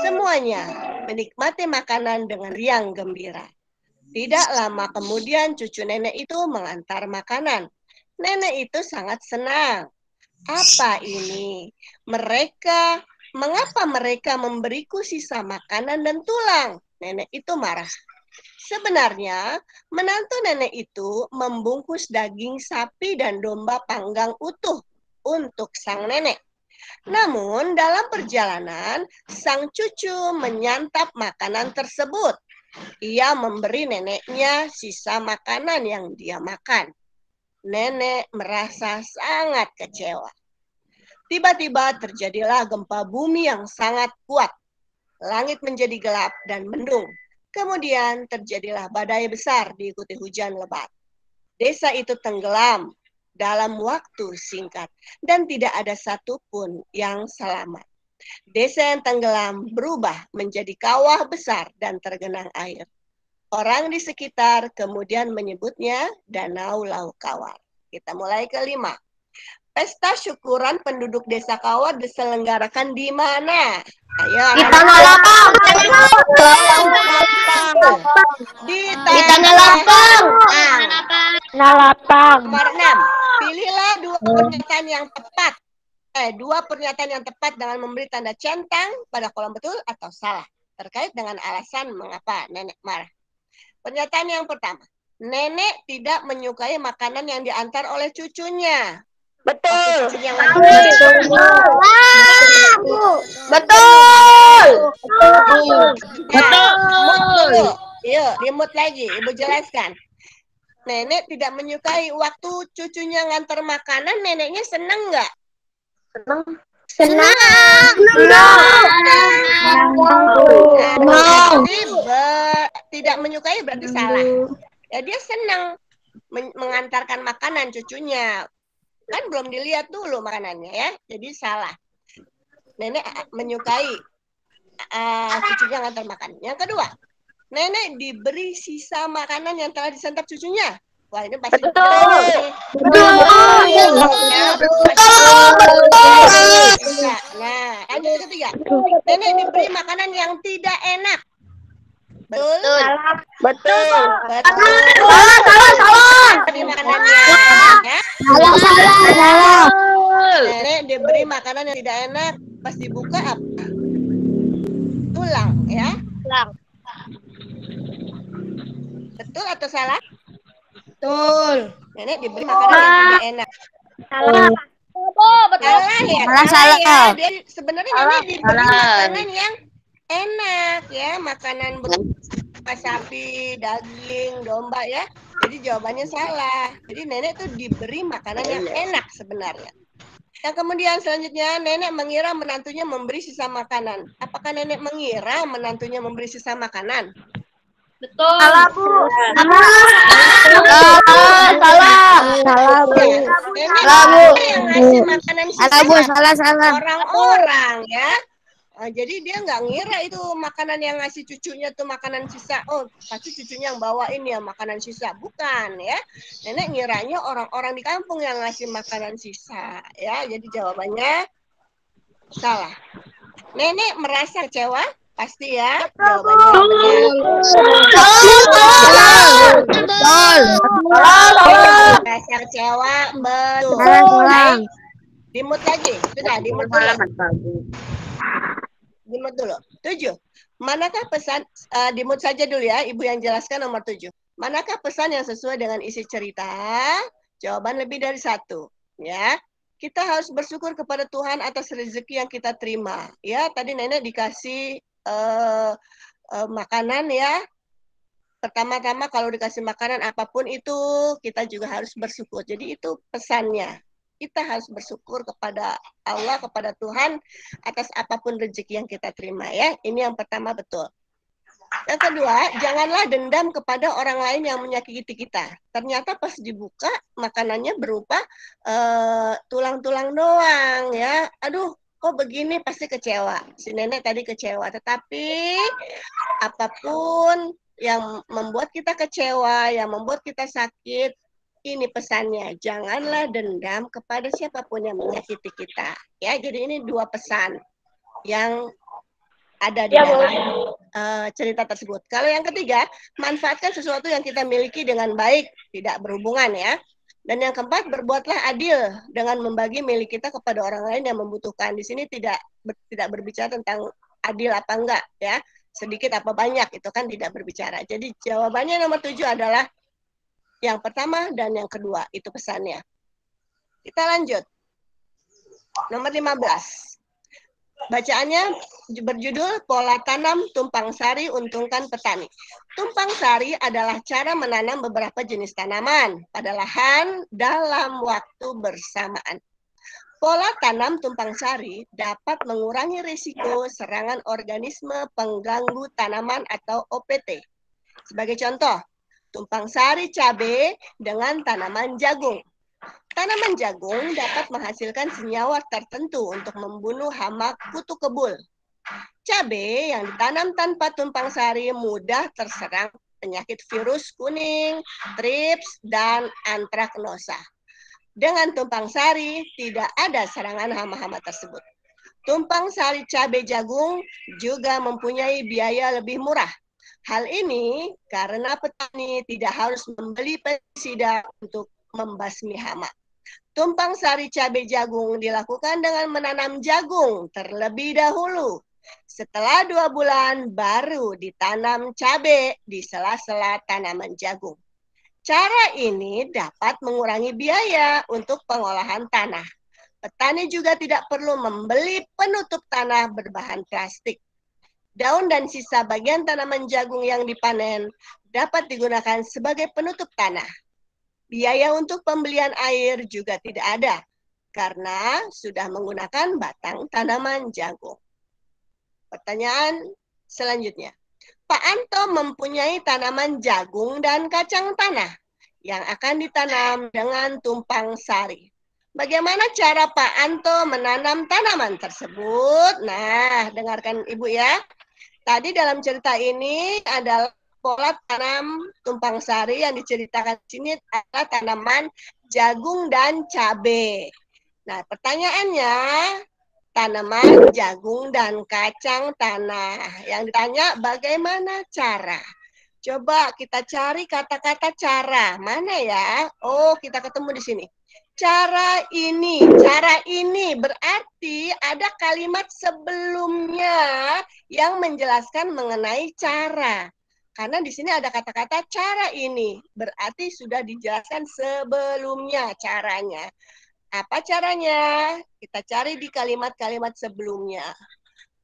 Semuanya menikmati makanan dengan riang gembira. Tidak lama kemudian cucu nenek itu mengantar makanan. Nenek itu sangat senang. Apa ini? Mereka Mengapa mereka memberiku sisa makanan dan tulang? Nenek itu marah. Sebenarnya, menantu nenek itu membungkus daging sapi dan domba panggang utuh untuk sang nenek. Namun, dalam perjalanan, sang cucu menyantap makanan tersebut. Ia memberi neneknya sisa makanan yang dia makan. Nenek merasa sangat kecewa. Tiba-tiba terjadilah gempa bumi yang sangat kuat. Langit menjadi gelap dan mendung. Kemudian terjadilah badai besar diikuti hujan lebat. Desa itu tenggelam dalam waktu singkat dan tidak ada satupun yang selamat. Desa yang tenggelam berubah menjadi kawah besar dan tergenang air. Orang di sekitar kemudian menyebutnya Danau Laukawar. Kita mulai kelima. Pesta syukuran penduduk desa Kawar diselenggarakan di mana? Ayo.
Di Tanah Lapang.
Di
Tanah Lapang. Tanah Lapang.
Nomor 6. Pilihlah dua pernyataan yang tepat. Dua pernyataan yang tepat dengan memberi tanda centang pada kolom betul atau salah. Terkait dengan alasan mengapa nenek marah. Pernyataan yang pertama. Nenek tidak menyukai makanan yang diantar oleh cucunya.
Betul.
Cucunya
Betul.
Betul. Yuk, dimut lagi. Ibu jelaskan. Nenek tidak menyukai waktu cucunya ngantar makanan. Neneknya senang nggak?
Senang.
Tidak menyukai berarti salah. Ya dia senang mengantarkan makanan cucunya. Kan belum dilihat dulu makanannya ya. Jadi salah. Nenek menyukai cucunya ngantar makan. Yang kedua, nenek diberi sisa makanan yang telah disantap cucunya. Wah, ini pasti betul. Nah, lanjut ketiga. Nenek diberi makanan yang tidak enak. Betul.
Betul.
Salah. Diberi makanannya.
Salah.
Nenek diberi makanan yang tidak enak. Pas dibuka apa? Tulang, ya.
Tulang.
Betul atau salah?
Betul.
Nenek diberi makanan yang tidak enak.
Salah.
Salah ya.
Salah.
Ya. Dia sebenarnya nenek diberi makanan yang enak ya, makanan berupa sapi, daging, domba ya. Jadi jawabannya salah. Jadi nenek tuh diberi makanan yang enak sebenarnya. Yang kemudian selanjutnya nenek mengira menantunya memberi sisa makanan. Apakah nenek mengira menantunya memberi sisa makanan?
Betul. Salah, Bu. Salah, Bu.
Nenek yang ngasih makanan sisa
Salah.
orang-orang ya. Jadi dia nggak ngira itu makanan yang ngasih cucunya tuh makanan sisa. Oh, pasti cucunya yang bawain ya makanan sisa. Bukan ya. Nenek ngiranya orang-orang di kampung yang ngasih makanan sisa. Ya, jadi jawabannya salah. Nenek merasa kecewa? Pasti ya. Jawabannya merasa kecewa. Betul. Dimut lagi. Sudah, dimut dulu. Dimut dulu. 7. Manakah pesan, dimut saja dulu ya, Ibu yang jelaskan nomor 7. Manakah pesan yang sesuai dengan isi cerita? Jawaban lebih dari 1. Ya. Kita harus bersyukur kepada Tuhan atas rezeki yang kita terima. Ya, tadi nenek dikasih makanan ya. Pertama-tama kalau dikasih makanan apapun itu, kita juga harus bersyukur. Jadi itu pesannya. Kita harus bersyukur kepada Allah, kepada Tuhan atas apapun rezeki yang kita terima ya. Ini yang pertama betul. Yang kedua, janganlah dendam kepada orang lain yang menyakiti kita. Ternyata pas dibuka makanannya berupa tulang-tulang doang ya. Aduh, kok begini, pasti kecewa. Si nenek tadi kecewa. Tetapi apapun yang membuat kita kecewa, yang membuat kita sakit, ini pesannya, janganlah dendam kepada siapapun yang menyakiti kita. Ya, jadi ini 2 pesan yang ada di dalam cerita tersebut. Kalau yang ketiga, manfaatkan sesuatu yang kita miliki dengan baik, tidak berhubungan ya. Dan yang keempat, berbuatlah adil dengan membagi milik kita kepada orang lain yang membutuhkan. Di sini tidak berbicara tentang adil apa enggak ya, sedikit apa banyak, itu kan tidak berbicara. Jadi jawabannya nomor 7 adalah yang pertama dan yang kedua, itu pesannya. Kita lanjut. Nomor 15. Bacaannya berjudul Pola Tanam Tumpang Sari Untungkan Petani. Tumpang sari adalah cara menanam beberapa jenis tanaman pada lahan dalam waktu bersamaan. Pola tanam tumpang sari dapat mengurangi risiko serangan organisme pengganggu tanaman atau OPT. Sebagai contoh, tumpang sari cabai dengan tanaman jagung. Tanaman jagung dapat menghasilkan senyawa tertentu untuk membunuh hama kutu kebul. Cabai yang ditanam tanpa tumpang sari mudah terserang penyakit virus kuning, trips, dan antraknosa. Dengan tumpang sari, tidak ada serangan hama-hama tersebut. Tumpang sari cabai jagung juga mempunyai biaya lebih murah. Hal ini karena petani tidak harus membeli pestisida untuk membasmi hama. Tumpang sari cabai jagung dilakukan dengan menanam jagung terlebih dahulu. Setelah 2 bulan baru ditanam cabai di sela-sela tanaman jagung. Cara ini dapat mengurangi biaya untuk pengolahan tanah. Petani juga tidak perlu membeli penutup tanah berbahan plastik. Daun dan sisa bagian tanaman jagung yang dipanen dapat digunakan sebagai penutup tanah. Biaya untuk pembelian air juga tidak ada, karena sudah menggunakan batang tanaman jagung. Pertanyaan selanjutnya. Pak Anto mempunyai tanaman jagung dan kacang tanah yang akan ditanam dengan tumpang sari. Bagaimana cara Pak Anto menanam tanaman tersebut? Nah, dengarkan Ibu ya. Tadi dalam cerita ini adalah pola tanam tumpang sari yang diceritakan di sini adalah tanaman jagung dan cabai. Nah, pertanyaannya, tanaman jagung dan kacang tanah. Yang ditanya bagaimana cara? Coba kita cari kata-kata cara. Mana ya? Oh, kita ketemu di sini. Cara ini berarti ada kalimat sebelumnya yang menjelaskan mengenai cara. Karena di sini ada kata-kata cara ini, berarti sudah dijelaskan sebelumnya caranya. Apa caranya? Kita cari di kalimat-kalimat sebelumnya.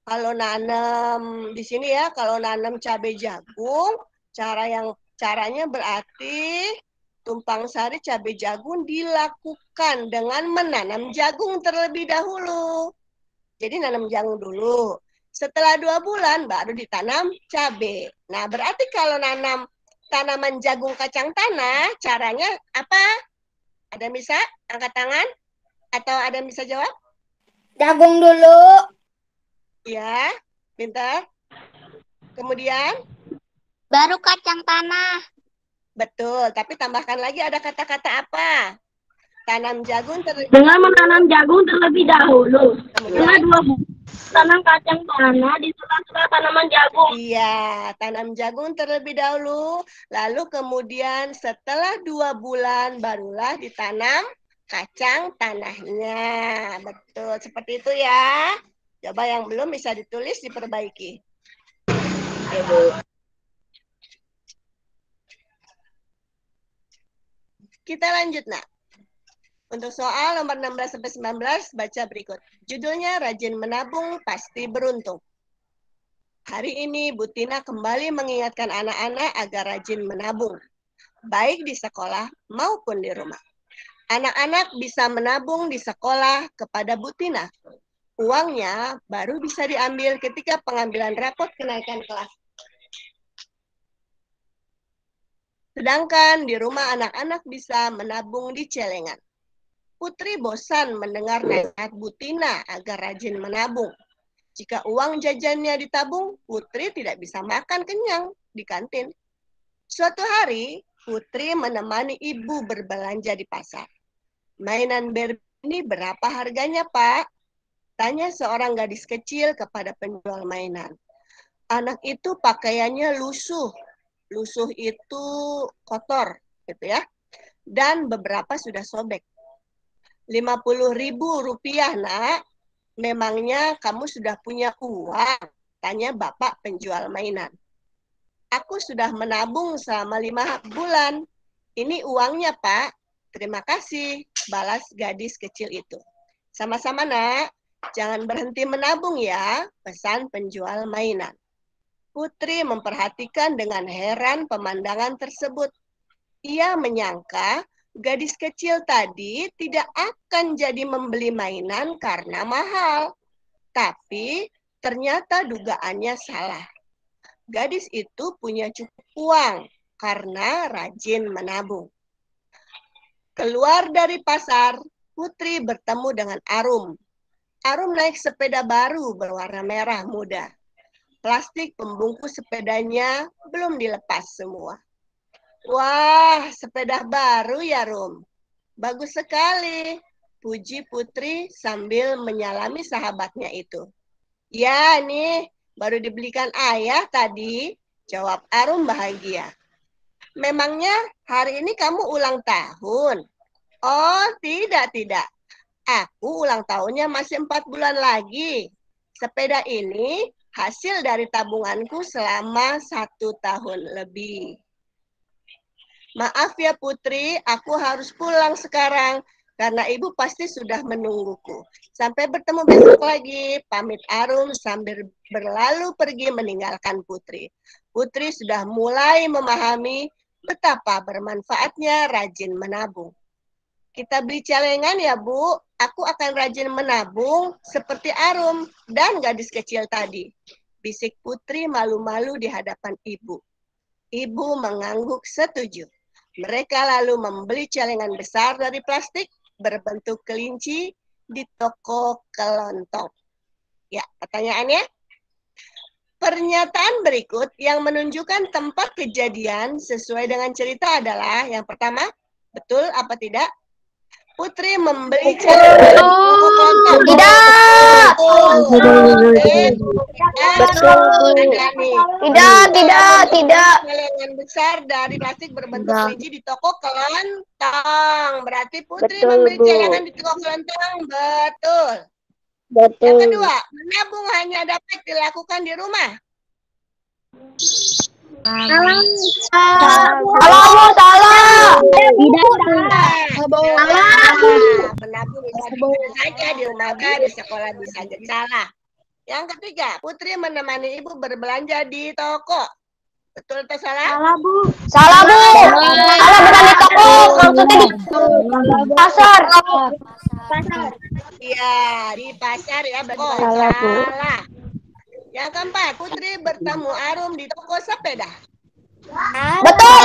Kalau nanam di sini ya, kalau nanam cabai jagung, caranya berarti tumpang sari cabai jagung dilakukan dengan menanam jagung terlebih dahulu. Jadi nanam jagung dulu. Setelah 2 bulan baru ditanam cabai. Nah, berarti kalau nanam tanaman jagung kacang tanah, caranya apa? Ada yang bisa angkat tangan? Atau ada yang bisa jawab?
Jagung dulu.
Ya, pintar. Kemudian?
Baru kacang tanah.
Betul, tapi tambahkan lagi ada kata-kata apa? Tanam jagung
dengan menanam jagung terlebih dahulu. Setelah
Kemudian?
2 bulan tanam kacang tanah di sela-sela tanaman jagung.
Iya, tanam jagung terlebih dahulu, lalu kemudian setelah 2 bulan barulah ditanam kacang tanahnya. Betul, seperti itu ya. Coba yang belum bisa ditulis, diperbaiki.
Ibu.
Kita lanjut, nak. Untuk soal nomor 16-19, baca berikut. Judulnya Rajin Menabung Pasti Beruntung. Hari ini Bu Tina kembali mengingatkan anak-anak agar rajin menabung, baik di sekolah maupun di rumah. Anak-anak bisa menabung di sekolah kepada Bu Tina. Uangnya baru bisa diambil ketika pengambilan rapot kenaikan kelas. Sedangkan di rumah anak-anak bisa menabung di celengan. Putri bosan mendengar nasihat Bu Tina agar rajin menabung. Jika uang jajannya ditabung, Putri tidak bisa makan kenyang di kantin. Suatu hari, Putri menemani ibu berbelanja di pasar. Mainan Barbie ini berapa harganya, Pak? Tanya seorang gadis kecil kepada penjual mainan. Anak itu pakaiannya lusuh. Lusuh itu kotor, gitu ya. dan beberapa sudah sobek. 50.000 rupiah, nak. Memangnya kamu sudah punya uang? Tanya bapak penjual mainan. Aku sudah menabung selama 5 bulan. Ini uangnya, Pak. Terima kasih, balas gadis kecil itu. Sama-sama, nak. Jangan berhenti menabung ya, pesan penjual mainan. Putri memperhatikan dengan heran pemandangan tersebut. Ia menyangka gadis kecil tadi tidak akan jadi membeli mainan karena mahal. Tapi ternyata dugaannya salah. Gadis itu punya cukup uang karena rajin menabung. Keluar dari pasar, Putri bertemu dengan Arum. Arum naik sepeda baru berwarna merah muda. Plastik pembungkus sepedanya belum dilepas semua. Wah, sepeda baru ya, Rum. Bagus sekali, puji Putri sambil menyalami sahabatnya itu. Ya, nih, baru dibelikan ayah tadi, jawab Arum bahagia. Memangnya hari ini kamu ulang tahun? Oh, tidak. Aku ulang tahunnya masih 4 bulan lagi. Sepeda ini hasil dari tabunganku selama 1 tahun lebih. Maaf ya Putri, aku harus pulang sekarang karena ibu pasti sudah menungguku. Sampai bertemu besok lagi, pamit Arum sambil berlalu pergi meninggalkan Putri. Putri sudah mulai memahami betapa bermanfaatnya rajin menabung. Kita beli celengan ya Bu, aku akan rajin menabung seperti Arum dan gadis kecil tadi. Bisik Putri malu-malu di hadapan ibu. Ibu mengangguk setuju. Mereka lalu membeli celengan besar dari plastik berbentuk kelinci di toko kelontong. Ya, pertanyaannya? Pernyataan berikut yang menunjukkan tempat kejadian sesuai dengan cerita adalah yang pertama, betul apa tidak? Putri membeli celengan di toko kelontong.
Tidak. Tidak.
Celengan besar dari plastik berbentuk kelinci di toko kelontong. Berarti Putri membeli celengan di toko kelontong. Betul. Yang kedua, menabung hanya dapat dilakukan di rumah.
Salah.
Menabung bisa di mana saja, di rumah, di sekolah bisa jadi salah. Yang ketiga, Putri menemani ibu berbelanja di toko. Betul atau salah?
Salah, Bu. Salah, bukan di toko. Maksudnya di pasar.
Iya, di pasar ya, betul. Salah. Yang keempat, Putri bertemu Arum di toko sepeda.
Betul.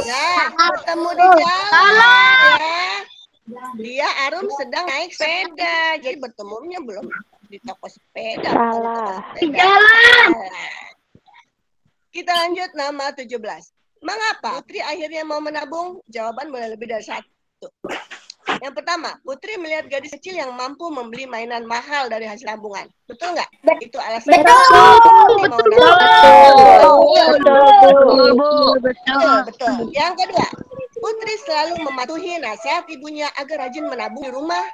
Ya, bertemu di jalan. Dia Arum sedang naik sepeda, jadi bertemunya belum di toko sepeda.
Di jalan.
Kita lanjut nama 17. Mengapa Putri akhirnya mau menabung? Jawaban boleh lebih dari 1. Yang pertama, Putri melihat gadis kecil yang mampu membeli mainan mahal dari hasil tabungan. Betul nggak? Itu alasan. Betul. Yang kedua, Putri selalu mematuhi nasihat ibunya agar rajin menabung di rumah.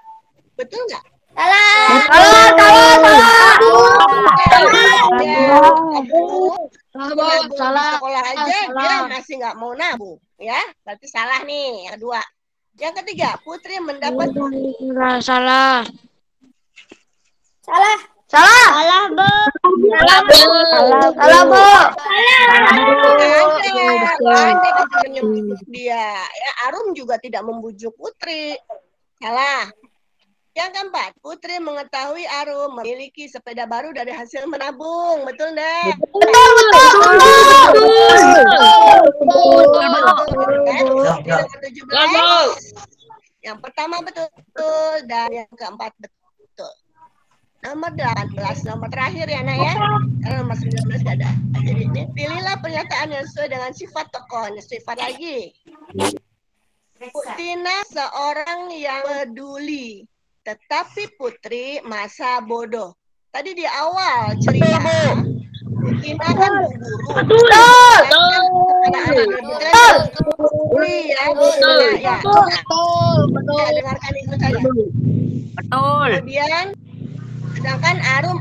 Betul nggak? Salah. Di sekolah aja dia masih nggak mau nabung, ya? Berarti salah nih. Yang kedua. Yang ketiga, Putri mendapat
Salah, Bu.
Menyembuhkan dia. Ya, Arum juga tidak membujuk Putri. Salah. Yang keempat, Putri mengetahui Arum memiliki sepeda baru dari hasil menabung. Betul, Nek? Yang pertama betul dan yang keempat betul. Nomor 18, nomor terakhir ya, Nak ya. Karena nomor 19 tidak ada. Jadi ini pilihlah pernyataan yang sesuai dengan sifat tokohnya. Sifat lagi. Tina seorang yang peduli, tetapi Putri masa bodoh. Tadi di awal cerita, Tina kan bu guru.
Betul.
Anak-anak rebutan peduli ya, Tina ya. Ya, dengarkan itu saja.
Betul.
Kemudian, sedangkan Arum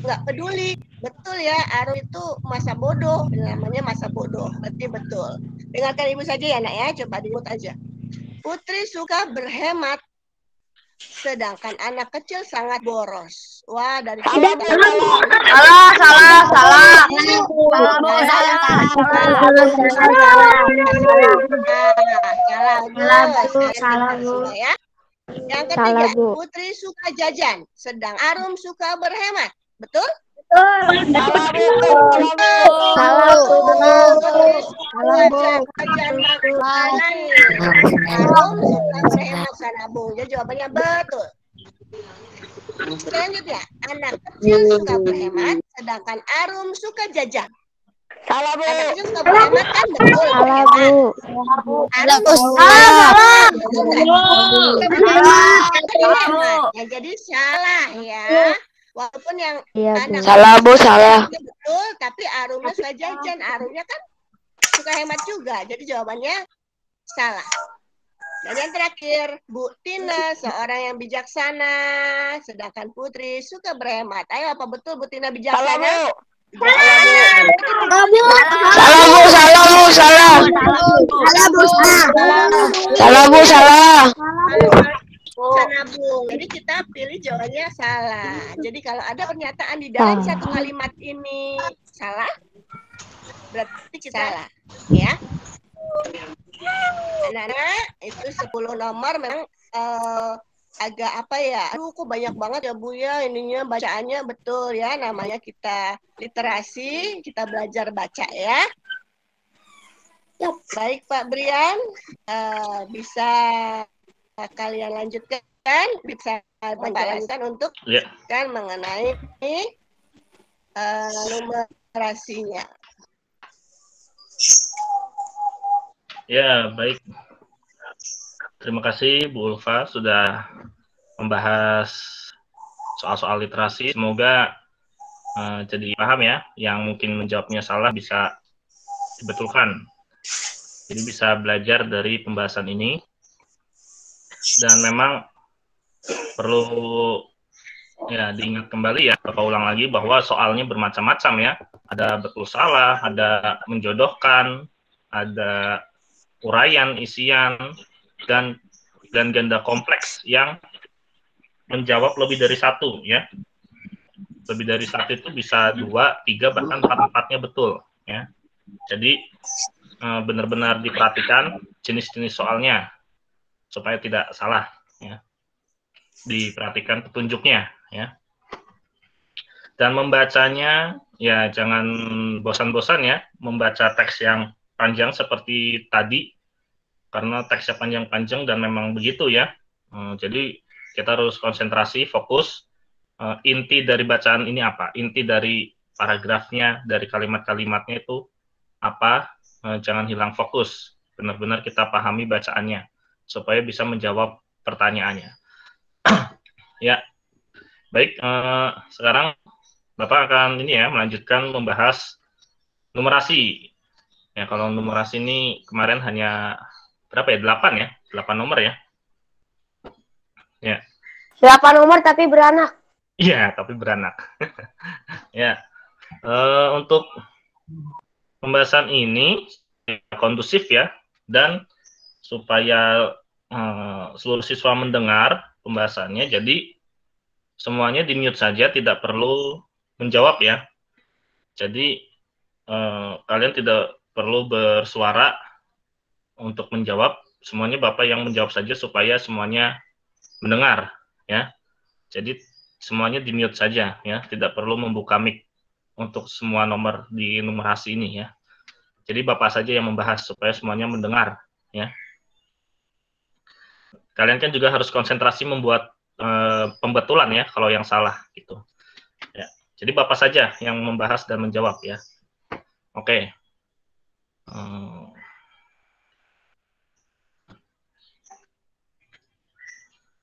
nggak peduli. Betul ya, Arum itu masa bodoh, namanya masa bodoh. Berarti betul. Dengarkan ibu saja ya, nak ya. Coba dimut aja. Putri suka berhemat, sedangkan anak kecil sangat boros. Wah, dari
Salah.
Salah, Bu. Ya. Yang ketiga, Putri suka jajan, sedang Arum suka berhemat. Betul?
Salah, Bu.
Jajan makanan. Arum suka berhemat, Sanabung. Jadi jawabannya betul. Selanjutnya, anak kecil suka berhemat, sedangkan Arum suka jajan.
Salah, Bu.
Anak kecil suka berhemat kan betul.
Salah,
berhemat.
Bu.
Arum
Salah.
Ya, jadi salah ya. Walaupun yang anak
Salah, Bu, salah.
betul, tapi Arumnya suka jajan. Arumnya kan suka hemat juga. Jadi jawabannya salah. Dan yang terakhir, Bu Tina seorang yang bijaksana, sedangkan Putri suka berhemat. Ayo, apa betul Bu Tina bijaksana?
Salah.
Sanabung. Jadi kita pilih jawabannya salah. Jadi kalau ada pernyataan di dalam satu kalimat ini salah, berarti kita salah, ya. Anak-anak, itu 10 nomor memang agak apa ya? Aduh, kok banyak banget ya Bu ya ininya bacaannya, betul ya. Namanya kita literasi, kita belajar baca ya. Baik Pak Brian, bisa kalian lanjutkan, bisa lanjutkan untuk kan mengenai numerasinya.
Ya, baik. Terima kasih Bu Ulfa sudah membahas soal-soal literasi. Semoga jadi paham ya, yang mungkin menjawabnya salah bisa dibetulkan. Jadi bisa belajar dari pembahasan ini. Dan memang perlu ya diingat kembali ya, Bapak ulang lagi bahwa soalnya bermacam-macam ya. Ada betul salah, ada menjodohkan, ada uraian, isian, dan ganda kompleks yang menjawab lebih dari satu ya. Lebih dari satu itu bisa 2, 3, bahkan 4-4-nya betul ya. Jadi benar-benar diperhatikan jenis-jenis soalnya supaya tidak salah ya. Diperhatikan petunjuknya ya. Dan membacanya ya jangan bosan-bosan ya membaca teks yang panjang seperti tadi, karena teksnya panjang-panjang dan memang begitu ya. Jadi kita harus konsentrasi, fokus. Inti dari bacaan ini apa? Inti dari paragrafnya, dari kalimat-kalimatnya itu apa? Jangan hilang fokus. Benar-benar kita pahami bacaannya supaya bisa menjawab pertanyaannya. Ya, baik. Sekarang Bapak akan ini ya melanjutkan membahas numerasi. Ya, kalau numerasi ini kemarin hanya berapa ya? 8 ya, 8 nomor ya. Ya.
8 nomor tapi beranak.
Iya, tapi beranak. Ya, untuk pembahasan ini kondusif ya, dan supaya seluruh siswa mendengar pembahasannya, jadi semuanya di-mute saja, tidak perlu menjawab ya. Jadi kalian tidak perlu bersuara untuk menjawab, semuanya Bapak yang menjawab saja supaya semuanya mendengar ya. Jadi semuanya di-mute saja ya, tidak perlu membuka mic untuk semua nomor di numerasi ini ya. Jadi Bapak saja yang membahas supaya semuanya mendengar ya. Kalian kan juga harus konsentrasi membuat pembetulan ya kalau yang salah gitu. Ya. Jadi Bapak saja yang membahas dan menjawab ya. Oke.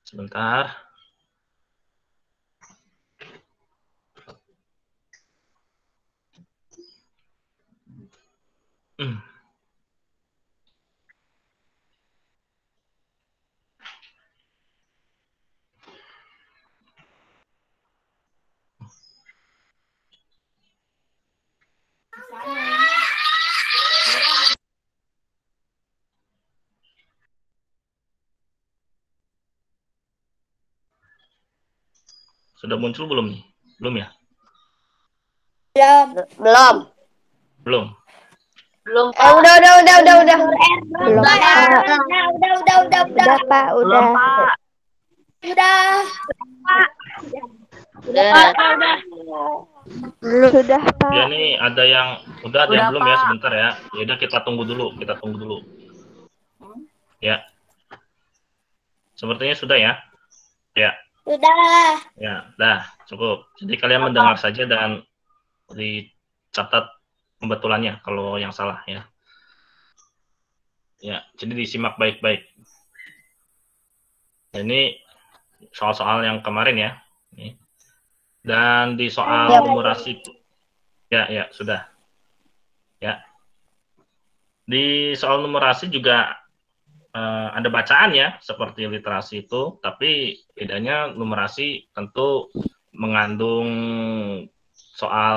Sebentar. Sudah muncul belum nih? Belum ya?
Belum.
Belum.
Belum. Udah. Belum. Udah, Pak. Udah. Sudah, Pak.
Ya nih ada yang ada yang
Udah,
belum ya,
Pak.
sebentar ya. Ya udah kita tunggu dulu. Ya. Sepertinya sudah ya. Ya.
Sudah.
Ya, dah cukup. Jadi kalian mendengar saja dan dicatat pembetulannya kalau yang salah ya. Ya, jadi disimak baik-baik. Ini soal-soal yang kemarin ya. Nih. Dan di soal numerasi, ya sudah. Ya. Di soal numerasi juga ada bacaan ya, seperti literasi itu, tapi bedanya numerasi tentu mengandung soal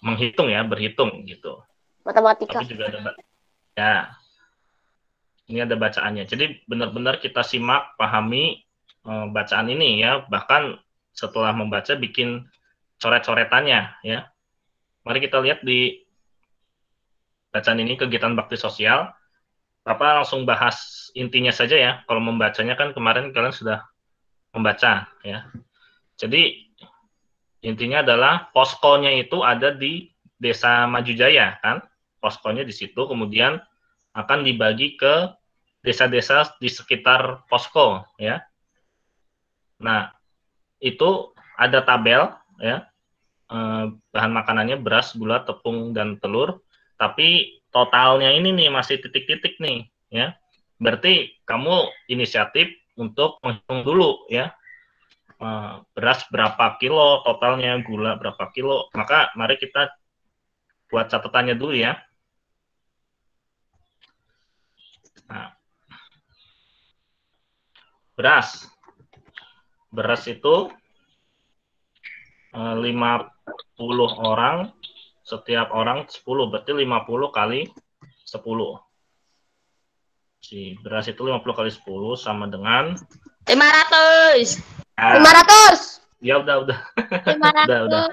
menghitung ya, berhitung gitu.
Matematika.
Tapi juga ada ya. Ini ada bacaannya. Jadi benar-benar kita simak, pahami bacaan ini ya, bahkan setelah membaca bikin coret-coretannya ya. Mari kita lihat di bacaan ini, kegiatan bakti sosial. Bapak langsung bahas intinya saja ya. Kalau membacanya kan kemarin kalian sudah membaca ya. Jadi intinya adalah poskonya itu ada di Desa Majujaya kan. Poskonya di situ, kemudian akan dibagi ke desa-desa di sekitar posko ya. Nah, itu ada tabel ya. Bahan makanannya beras, gula, tepung, dan telur. Tapi totalnya ini nih masih titik-titik nih ya. Berarti kamu inisiatif untuk menghitung dulu ya. Beras berapa kilo totalnya, gula berapa kilo. Maka mari kita buat catatannya dulu ya. Nah, beras itu 50 orang, setiap orang 10, berarti 50 kali 10. Si beras itu 50 kali 10 sama dengan
500.
Nah,
500.
ya udah.
500.
udah.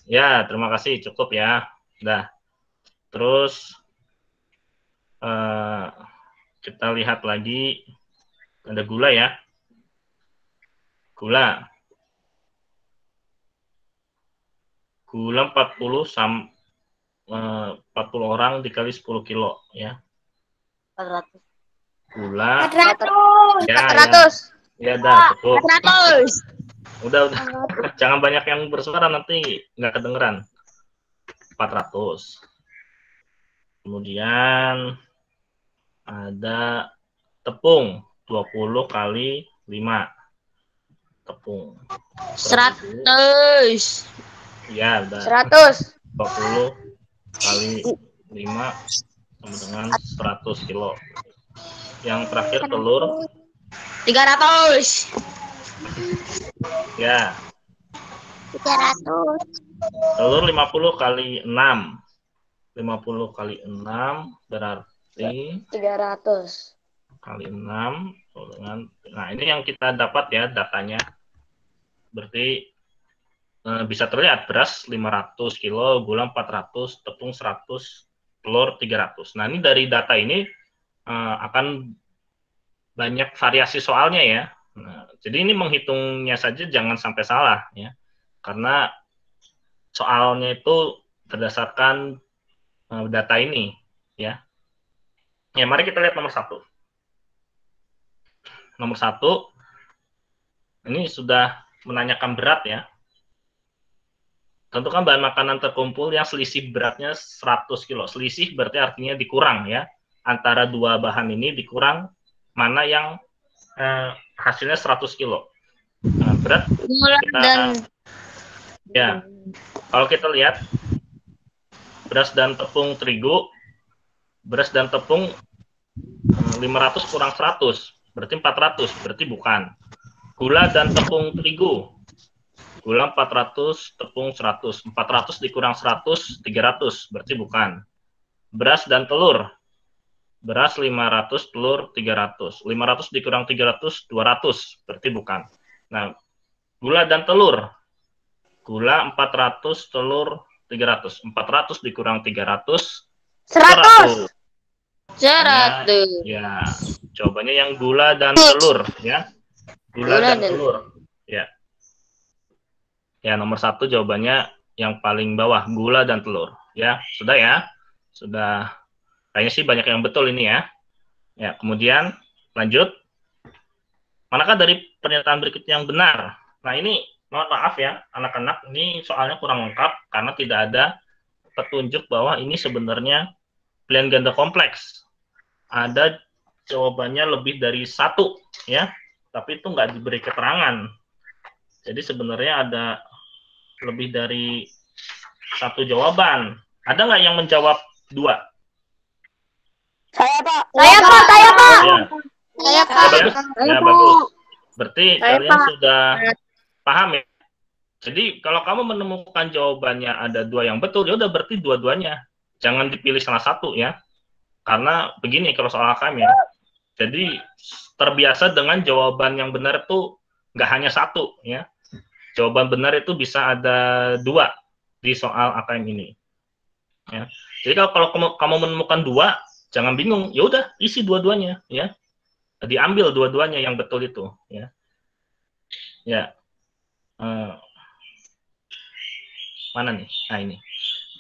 Ya, terima kasih, cukup ya. Udah. Terus kita lihat lagi ada gula ya. Gula 40 orang dikali 10 kilo ya.
400.
Gula
400.
ya,
400.
ya dah cukup.
400.
Udah. Jangan banyak yang bersuara, nanti nggak kedengeran. 400. Kemudian ada tepung 20 kali 5. Tepung
100.
ya udah.
100.
20 kali 5 sama dengan 100 kilo. Yang terakhir telur
300.
ya.
300.
Telur 50 kali 6. 50 kali 6 berarti
300
kali 6 dengan, nah ini yang kita dapat ya datanya. Berarti bisa terlihat beras 500 kilo, gula 400, tepung 100, telur 300. Nah, ini dari data ini akan banyak variasi soalnya ya. Nah, jadi ini menghitungnya saja jangan sampai salah ya. Karena soalnya itu berdasarkan data ini ya. Ya, mari kita lihat nomor 1. Nomor 1 ini sudah menanyakan berat ya. Tentukan bahan makanan terkumpul yang selisih beratnya 100 kilo. Selisih berarti artinya dikurang ya. Antara dua bahan ini dikurang mana yang hasilnya 100 kilo. Berat kita, ya. Kalau kita lihat beras dan tepung terigu, beras dan tepung 500 kurang 100 berarti 400, berarti bukan. Gula dan tepung terigu, gula 400, tepung 100. 400 dikurang 100, 300, berarti bukan. Beras dan telur, beras 500, telur 300. 500 dikurang 300, 200, berarti bukan. Nah, Gula dan telur. Gula 400, telur 300. 400 dikurang 300.
100.
100.
Ya, jawabannya yang gula dan telur, ya. Gula dan telur, ya. Ya, nomor 1 jawabannya yang paling bawah, gula dan telur, ya. Sudah ya, sudah. Kayaknya sih banyak yang betul ini ya. Ya, kemudian lanjut. Manakah dari pernyataan berikutnya yang benar? Nah, ini mohon maaf ya, anak-anak, ini soalnya kurang lengkap karena tidak ada petunjuk bahwa ini sebenarnya pilihan ganda kompleks. Ada jawabannya lebih dari 1 ya, tapi itu nggak diberi keterangan. Jadi sebenarnya ada lebih dari 1 jawaban. Ada nggak yang menjawab 2?
Saya Pak. Saya Pak. Saya Pak.
Ya.
Saya Pak.
Ya, ya bagus. Berarti kalian sudah paham ya. Jadi kalau kamu menemukan jawabannya ada 2 yang betul, ya udah berarti dua-duanya. Jangan dipilih salah satu ya. Karena begini kalau soal AKM ya. Jadi terbiasa dengan jawaban yang benar itu nggak hanya 1 ya. Jawaban benar itu bisa ada 2 di soal AKM ini. Ya. Jadi kalau kamu menemukan 2, jangan bingung. Ya udah isi dua-duanya ya. Diambil dua-duanya yang betul itu ya. Ya. Mana nih? Nah ini.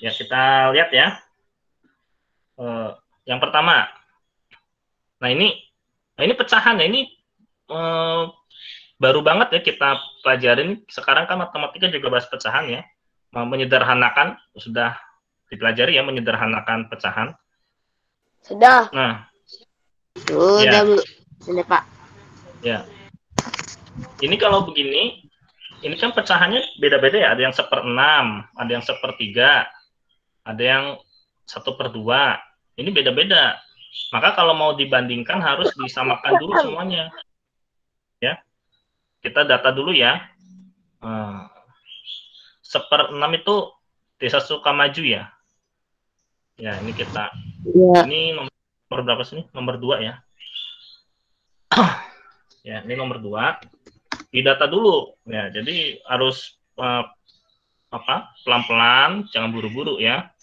Ya kita lihat ya. Yang pertama. Nah ini pecahan ya. Ini baru banget ya kita pelajarin. Sekarang kan matematika juga bahas pecahan ya. Menyederhanakan sudah dipelajari ya, menyederhanakan pecahan.
Sudah.
Nah.
Sudah, Bu. Sudah, Pak.
Ya. Ini kalau begini, ini kan pecahannya beda-beda ya. Ada yang 1/6, ada yang 1/3, ada yang 1/2. Ini beda-beda. Maka kalau mau dibandingkan harus disamakan dulu semuanya. Ya. Kita data dulu ya. 1/6 itu Desa Sukamaju ya. Ya, ini kita. Ya. Ini nomor berapa sih? Nomor 2 ya. Ya, ini nomor 2. Didata dulu. Ya, jadi harus pelan-pelan, jangan buru-buru ya.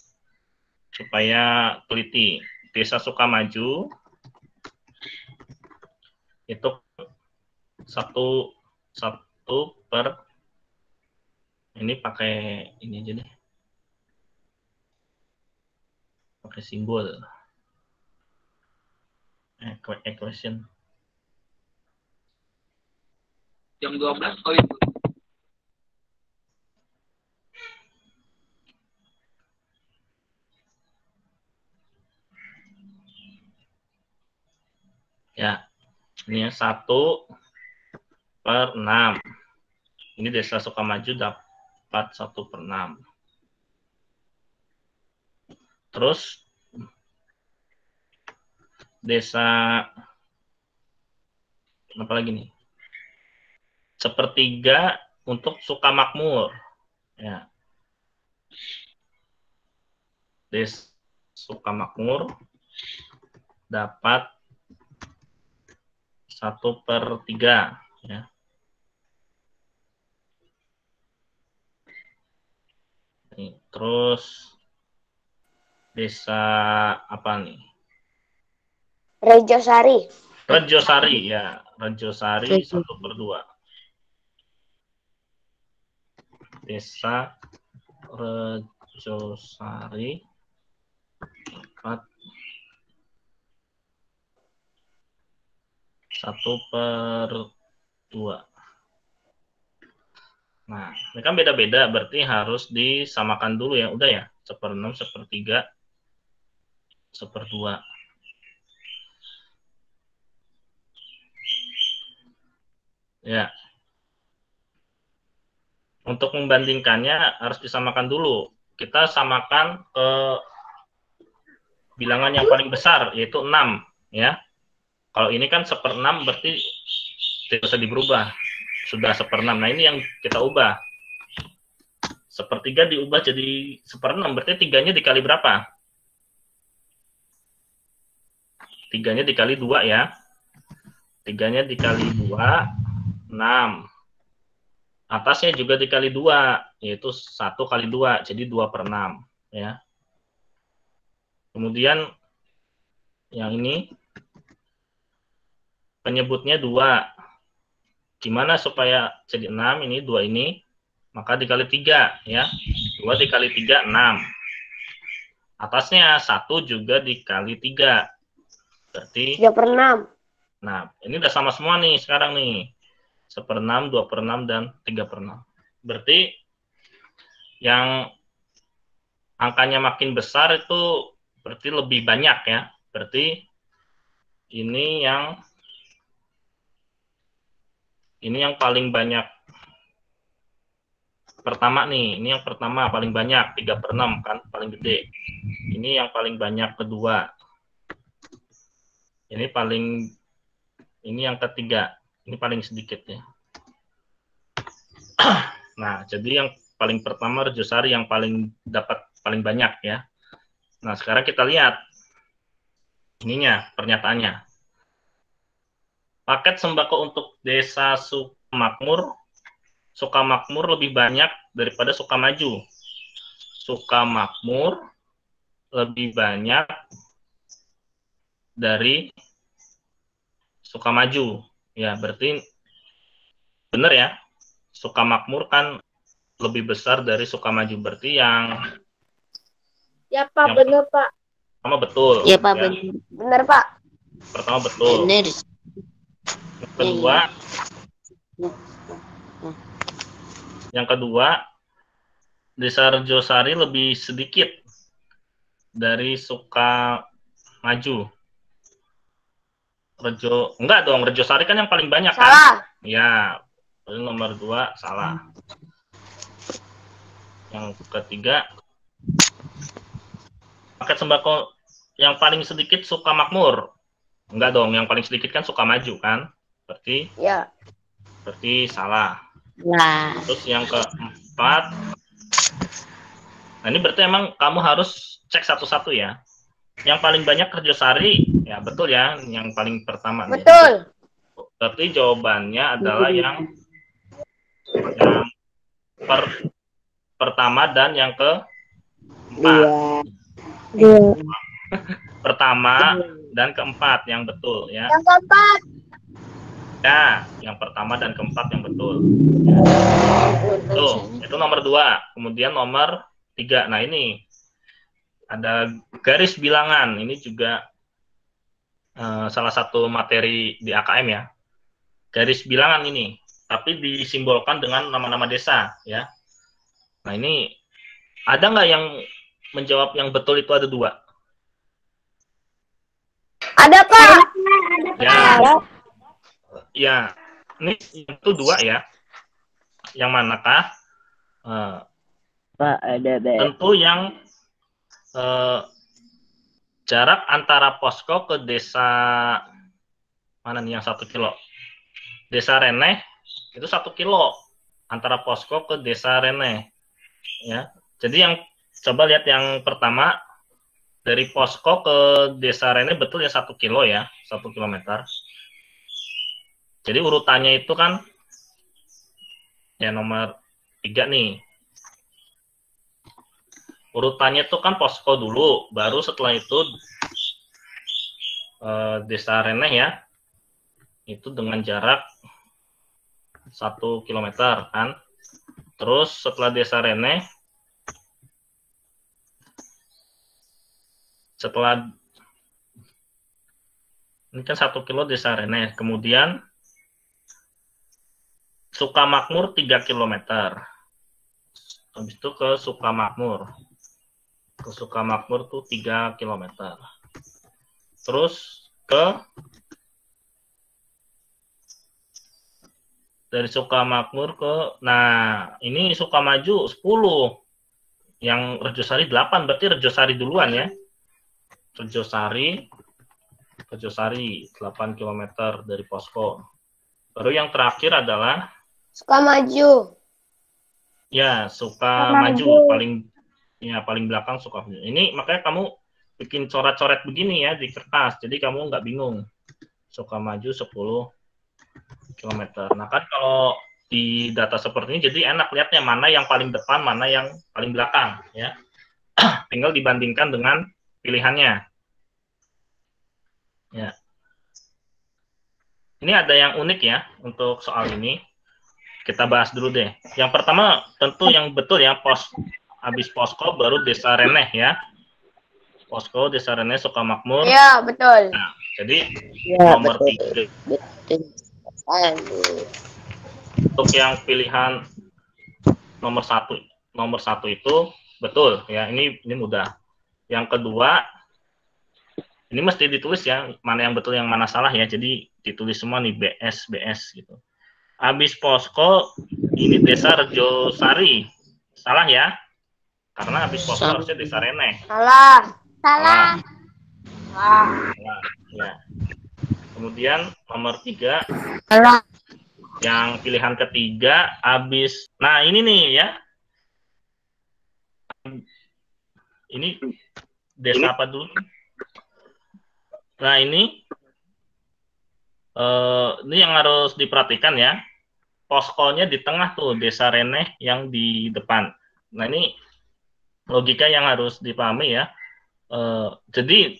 Supaya teliti. Desa Sukamaju itu 1 per ini pakai ini aja deh. Pakai simbol. Equation.
Jam 12 koin.
Ya, ini 1/6. Ini Desa Sukamaju dapat 1/6. Terus Desa apa lagi nih? 1/3 untuk Sukamakmur. Ya. Desa Sukamakmur dapat 1/3 ya. Terus desa apa nih?
Rejosari.
Rejosari ya, Rejosari 1/2. Desa Rejosari dapat 1/2. Nah, ini kan beda-beda, berarti harus disamakan dulu ya. Udah ya, 1/6, 1/3, 1/2. Ya. Untuk membandingkannya harus disamakan dulu. Kita samakan ke bilangan yang paling besar, yaitu 6. Ya. Kalau ini kan 1/6 berarti tidak usah diberubah. Sudah 1/6. Nah ini yang kita ubah. 1/3 diubah jadi 1/6. Berarti 3-nya dikali berapa? 3-nya dikali 2 ya. 3-nya dikali 2, 6. Atasnya juga dikali 2, yaitu 1 kali 2, jadi 2/6. Ya. Kemudian yang ini penyebutnya 2. Gimana supaya jadi 6? Ini 2 ini, maka dikali 3. Ya. 2 dikali 3, 6. Atasnya 1 juga dikali 3. Berarti
3/6.
Nah, ini udah sama semua nih sekarang nih. 1/6, 2/6, dan 3/6. Berarti yang angkanya makin besar itu berarti lebih banyak ya. Berarti ini yang paling banyak pertama nih. Ini yang pertama paling banyak, 3/6 kan, paling gede. Ini yang paling banyak kedua. Ini yang ketiga. Ini paling sedikit ya. Nah, jadi yang paling pertama Rejosari yang paling dapat paling banyak ya. Nah, sekarang kita lihat ininya, pernyataannya. Paket sembako untuk Desa Sukamakmur lebih banyak daripada Sukamaju. Sukamakmur lebih banyak dari Sukamaju. Ya, berarti benar ya. Sukamakmur kan lebih besar dari Sukamaju. Berarti yang
Ya, Pak, benar, Pak.
pertama betul.
Ya, Pak,
ya.
benar.
Benar, Pak.
Pertama betul.
Benar.
Yang kedua, Desa Rejosari lebih sedikit dari Sukamaju. Enggak dong, Rejosari kan yang paling banyak kan?
Salah.
Ya, nomor 2 salah. Yang ketiga, paket sembako yang paling sedikit Sukamakmur. Enggak dong, yang paling sedikit kan Sukamaju kan? Berarti salah.
Nah,
Terus yang keempat, nah ini berarti emang kamu harus cek satu-satu ya. Yang paling banyak Rejosari, ya betul ya, yang paling pertama.
Betul.
Ya. Berarti jawabannya adalah yang pertama dan yang keempat.
Iya.
Pertama dan keempat yang betul ya.
Yang keempat.
Ya, yang pertama dan keempat yang betul. Tuh, itu nomor 2. Kemudian nomor 3. Nah, ini ada garis bilangan. Ini juga salah satu materi di AKM ya. Garis bilangan ini, tapi disimbolkan dengan nama-nama desa ya. Nah, ini ada nggak yang menjawab yang betul itu ada 2?
Ada, Pak.
Ya. Ya, ini itu 2 ya. Yang manakah?
Pak, ada
Tentu yang jarak antara posko ke desa mana nih yang 1 kilo? Desa Reneh itu 1 kilo antara posko ke desa Reneh. Ya, jadi yang coba lihat yang pertama dari posko ke desa Reneh betul ya 1 kilo ya, 1 kilometer. Jadi urutannya itu kan ya nomor 3 nih. Urutannya itu kan posko dulu, baru setelah itu desa Reneh ya. Itu dengan jarak 1 kilometer kan. Terus setelah desa Reneh, setelah ini kan 1 kilo desa Reneh, kemudian Sukamakmur 3 kilometer. Habis itu ke Sukamakmur. Ke Sukamakmur tuh 3 kilometer. Terus dari Sukamakmur ke, nah ini Sukamaju 10. Yang Rejosari 8, berarti Rejosari duluan ya. Rejosari 8 kilometer dari posko. Baru yang terakhir adalah
Sukamaju.
ya, Sukamaju paling belakang Sukamaju. Ini makanya kamu bikin coret-coret begini ya di kertas. Jadi kamu nggak bingung. Sukamaju 10 km. Nah kan kalau di data seperti ini, jadi enak lihatnya mana yang paling depan, mana yang paling belakang, ya. Tinggal dibandingkan dengan pilihannya. Ya. Ini ada yang unik ya untuk soal ini. Kita bahas dulu deh. Yang pertama tentu yang betul ya, habis posko baru desa Reneh ya. Posko, desa Reneh, Sukamakmur.
Iya, betul.
Nah, jadi
Ya,
nomor
betul.
3. Untuk yang pilihan nomor satu itu betul ya, ini mudah. Yang kedua, ini mesti ditulis ya, mana yang betul yang mana salah ya, jadi ditulis semua nih BS gitu. Habis posko ini desa Rejosari, salah ya, karena habis posko harusnya desa Reneh.
Salah.
Ya. Kemudian nomor 3,
Salah.
yang pilihan ketiga habis, nah ini nih ya, ini desa apa dulu? Nah ini yang harus diperhatikan ya, poskonya di tengah tuh, desa Reneh yang di depan. Nah ini logika yang harus dipahami ya. Jadi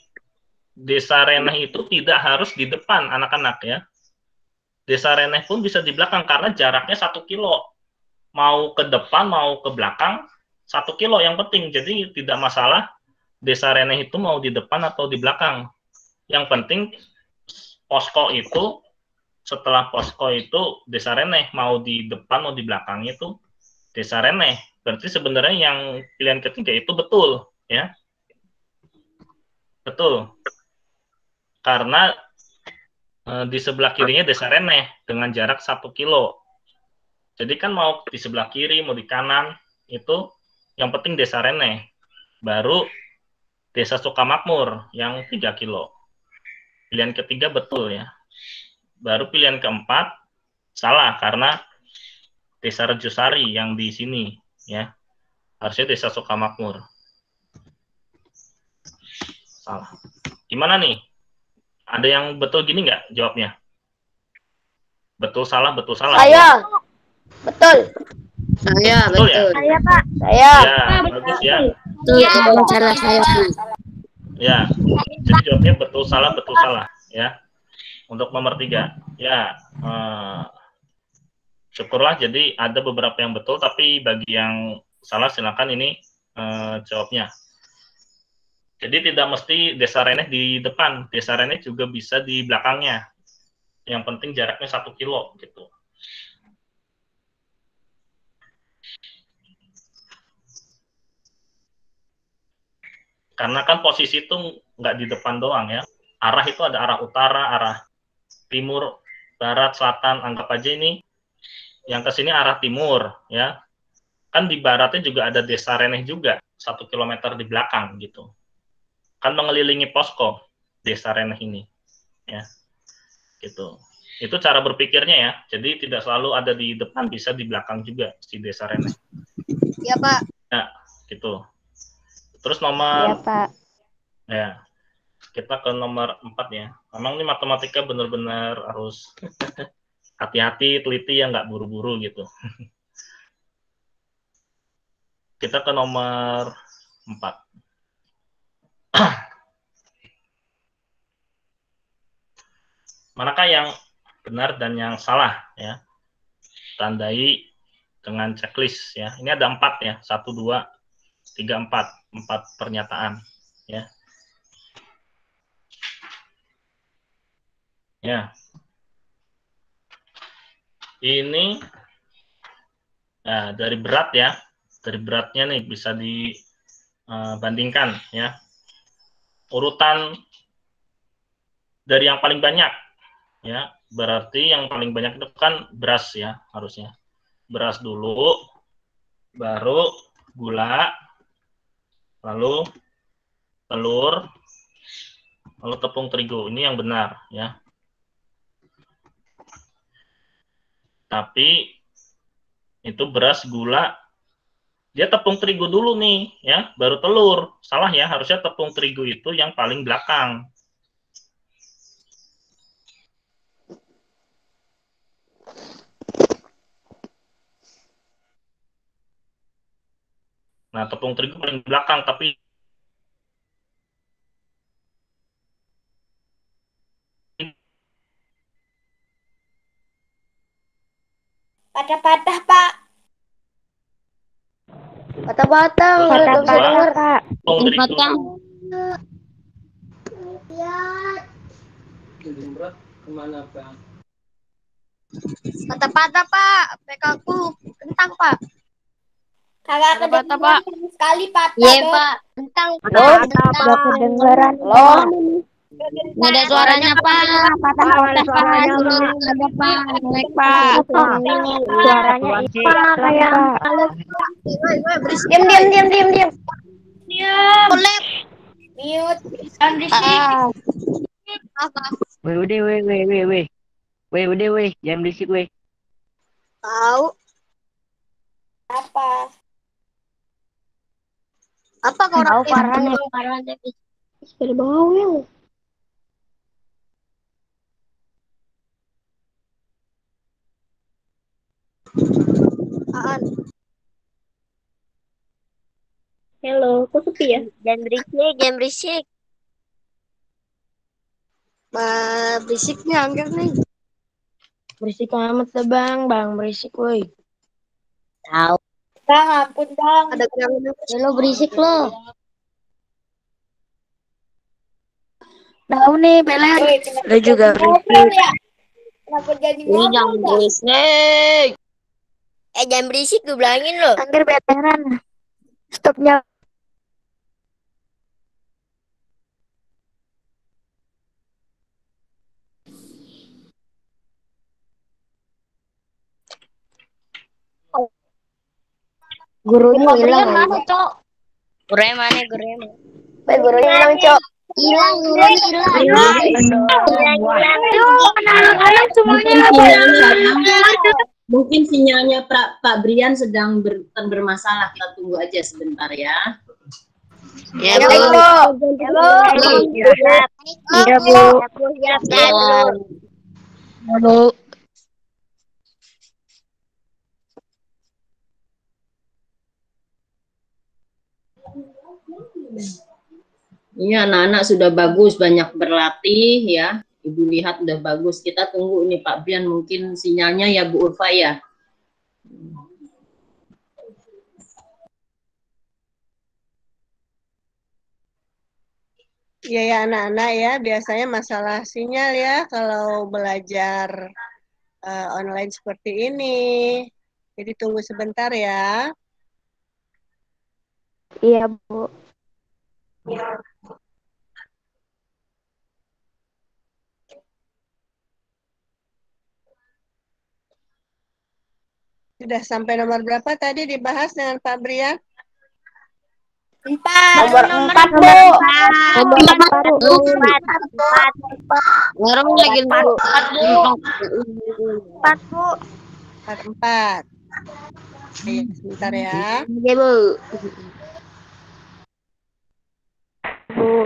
desa Reneh itu tidak harus di depan anak-anak ya. Desa Reneh pun bisa di belakang karena jaraknya 1 kilo. Mau ke depan, mau ke belakang, 1 kilo yang penting. Jadi tidak masalah desa Reneh itu mau di depan atau di belakang. Yang penting posko itu, setelah posko itu desa Reneh, mau di depan mau di belakang itu desa Reneh. Berarti sebenarnya yang pilihan ketiga itu betul ya. Betul. Karena di sebelah kirinya desa Reneh dengan jarak 1 kilo. Jadi kan mau di sebelah kiri, mau di kanan, itu yang penting desa Reneh. Baru desa Sukamakmur yang 3 kilo. Pilihan ketiga betul ya. Baru pilihan keempat salah karena desa Rejosari yang di sini ya. Harusnya desa Sukamakmur. Salah. Gimana nih? Ada yang betul gini nggak jawabnya? Betul salah, betul salah.
Saya. Betul.
Saya,
Betul ya?
betul.
Saya, Pak.
Saya.
Ya, bagus ya.
Betul, cara saya.
Ya, jadi jawabnya betul salah ya. Untuk nomor 3 ya, syukurlah, jadi ada beberapa yang betul, tapi bagi yang salah silakan ini jawabnya. Jadi tidak mesti desa Reneh di depan, desa Reneh juga bisa di belakangnya. Yang penting jaraknya 1 kilo gitu. Karena kan posisi itu nggak di depan doang ya. Arah itu ada arah utara, arah timur, barat, selatan. Anggap aja ini yang ke sini arah timur ya. Kan di baratnya juga ada desa Reneh juga, 1 kilometer di belakang gitu. Kan mengelilingi posko desa Reneh ini ya. Gitu. Itu cara berpikirnya ya. Jadi tidak selalu ada di depan, bisa di belakang juga si desa Reneh.
Iya, Pak.
Ya, gitu. Terus
Iya,
nomor
Pak.
ya, kita ke nomor 4 ya. Memang ini matematika benar-benar harus hati-hati, teliti ya, nggak buru-buru gitu. Kita ke nomor 4. Manakah yang benar dan yang salah ya? Tandai dengan checklist ya. Ini ada 4 ya. 1, 2, 3, 4. 4 pernyataan ya. Ya. Ini ya, dari berat ya. Dari beratnya nih bisa dibandingkan ya. Urutan dari yang paling banyak ya. Berarti yang paling banyak itu kan beras ya harusnya. Beras dulu, baru gula, lalu telur, lalu tepung terigu. Ini yang benar ya. Tapi itu beras, gula, dia tepung terigu dulu nih ya, baru telur. Salah ya, harusnya tepung terigu itu yang paling belakang. Nah, tepung terigu paling belakang, tapi
Patah-patah, Pak. Patah-patah,
terus
nggak bisa
kedua,
denger, Pak.
tepung terigu.
Patah-patah, Pak. PK aku kentang, Pak. Kagak kedengeran Pak. Sekali patah. Iya, Pak. Kentang.
Patah-patah, Pak.
Gak kedengeran.
Halo.
Nggak ada suaranya, Pak. Patah-patah, Pak. Nggak ada, Pak. Naik, Pak. Suaranya hilang, kayak. Diam, diam, diam, diam, diam. Diam. Mute. Jangan berisik. Apa?
Weh, udah, weh, weh, weh, weh. Weh, udah, weh. Jangan berisik, weh.
Tahu. Apa? Apa kau orang parahnya? Sepeda bau ya. Apaan? Halo, kok sepi ya? Jangan berisik, jangan berisik. Berisik nih, Angger nih. Berisik amat lah, Bang berisik, woi. Tahu. Bang, ampun, Bang. Ada yang lo berisik lo. Tahu nih, peler. Lo juga berisik. Ya? Kenapa jadi ngobrol? Jangan berisik. Jangan berisik, gue bilangin lo. Angger veteran. Stopnya. Gurunya hilang. Mana, Cok? Gurunya mana? Gurunya hilang, Cok. Hilang, gurunya hilang. Anak-anak semuanya
Mungkin sinyalnya Pak Brian sedang bermasalah. Kita tunggu aja sebentar ya.
Ya, Bu. Halo. Iya, Bu.
Halo.
Iya, anak-anak sudah bagus, banyak berlatih ya. Ibu lihat udah bagus. Kita tunggu ini Pak Brian, mungkin sinyalnya ya Bu Ulfa ya.
Iya ya anak-anak ya, biasanya masalah sinyal ya kalau belajar online seperti ini. Jadi tunggu sebentar ya.
Iya, Bu.
Sudah sampai nomor berapa tadi dibahas dengan Pak Brian?
4. Nomor 4, Bu. Nomor 4.
Orang lagi
4, Bu. 4, Bu.
44. Oke, sebentar ya.
Iya, Bu.
Bu.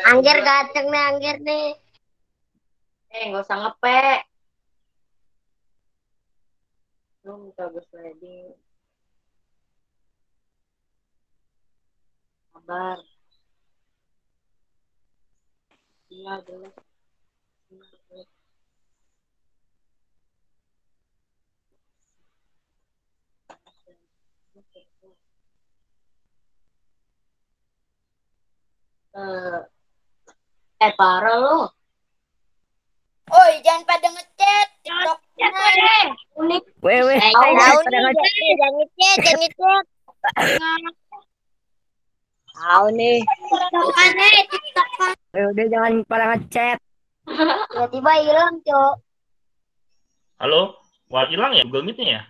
Angger ganteng nih, Angger nih.
Nggak usah ngepek. Lu bagus wedding. Sabar. Iya, jelas. Parah lo.
Oi, jangan pada ngechat. TikToknya.
Unik.
Weh,
Tahu
pada
nih,
ngechat.
jangan ngechat, jangan ngechat. Tahu nih. TikTokan nih, TikTokan.
Udah jangan pada ngechat.
Tiba-tiba hilang, Cok.
Halo? Wah, hilang ya Google Meet-nya ya?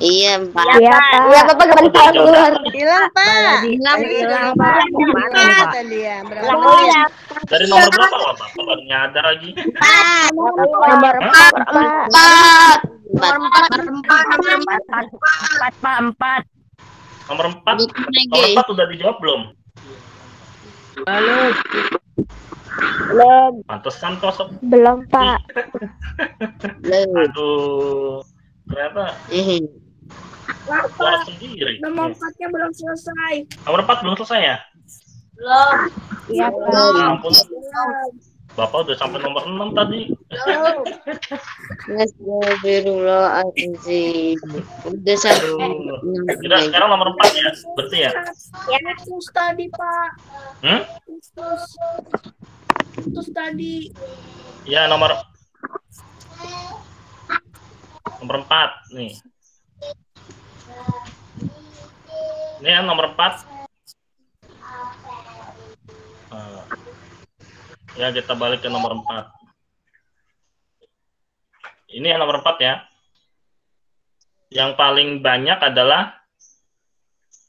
Iya, Pak.
Iya, Pak.
Iya, Bapak
Oh, dari jauh datang nih.
Hilang, Pak.
Hilang, Pak. Mana nih, Pak?
Tadi ya, berapa?
Hilang.
Dari nomor berapa, Pak? Kok baru nyadar lagi?
Nomor
Hah?
4.
Empat.
Nomor 4. Nomor 4 udah dijawab belum?
Belum.
Pantesan kosong.
Belum, Pak.
Aduh. Ternyata suara sendiri.
Nomor 4-nya belum selesai.
Nomor 4 belum selesai ya?
Belum.
Iya,
Ya ampun. Bapak udah sampai nomor 6 tadi.
Astagfirullahaladzim. Udah sampai.
Aduh. Udah, sekarang nomor 4 ya? Berarti ya?
Ya, terus tadi, Pak.
Hmm?
Terus tadi.
Ya, nomor 4 nih. Ini yang nomor 4. Ya, kita balik ke nomor 4. Ini yang nomor 4 ya. Yang paling banyak adalah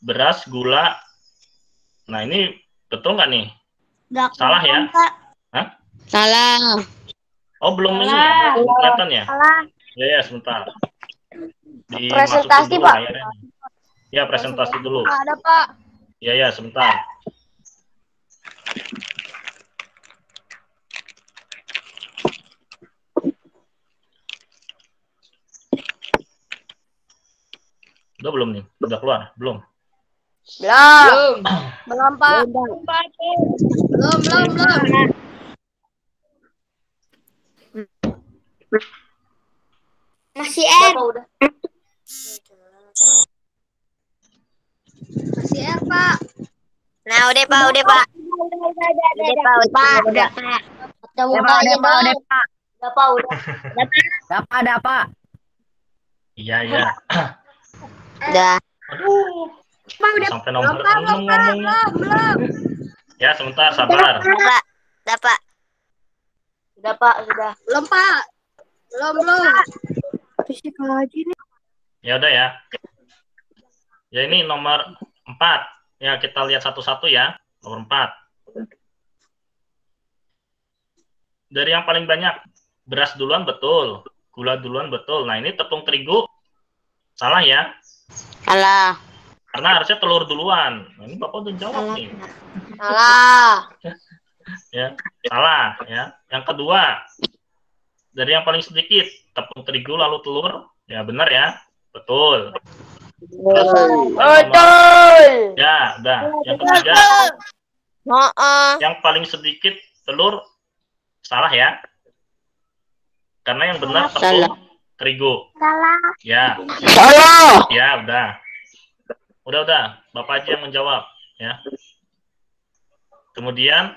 beras, gula. Nah, ini betul nggak nih? Salah ya? Hah?
Salah.
Oh, belum ini ya? Belum kelihatan ya?
Salah.
Ya, sebentar.
Presentasi,
Dimasukin dulu
Pak.
layarnya. Ya, presentasi dulu.
Ada, Pak.
Ya, sebentar. Udah belum nih? Udah keluar? Belum?
Belum. Belum, Pak. Belum. Masih R. Masih R, Pak. Nah, udah, Pak. Udah, Pak. Udah, Pak.
Ada, Pak.
Iya.
Udah.
Aduh.
Udah.
Sampai nomor 6 ngomongnya. Ya, sebentar, sabar.
Udah, Pak. Udah, Pak. Belum, Pak. Belum. Fisik lagi nih.
Ya udah ya. Ya ini nomor 4. Ya, kita lihat satu-satu ya. Nomor 4. Dari yang paling banyak, beras duluan betul, gula duluan betul. Nah, ini tepung terigu salah ya.
Salah.
Karena harusnya telur duluan. Nah, ini Bapak udah jawab nih.
Salah.
Ya, salah ya. Yang kedua, dari yang paling sedikit, tepung terigu lalu telur. Ya, benar ya. Betul. Terus, ya, udah. Yang ketiga, yang paling sedikit telur salah ya. Karena yang benar tepung terigu.
Salah.
Ya.
Salah.
Ya, udah. Udah. Bapak aja yang menjawab ya. Kemudian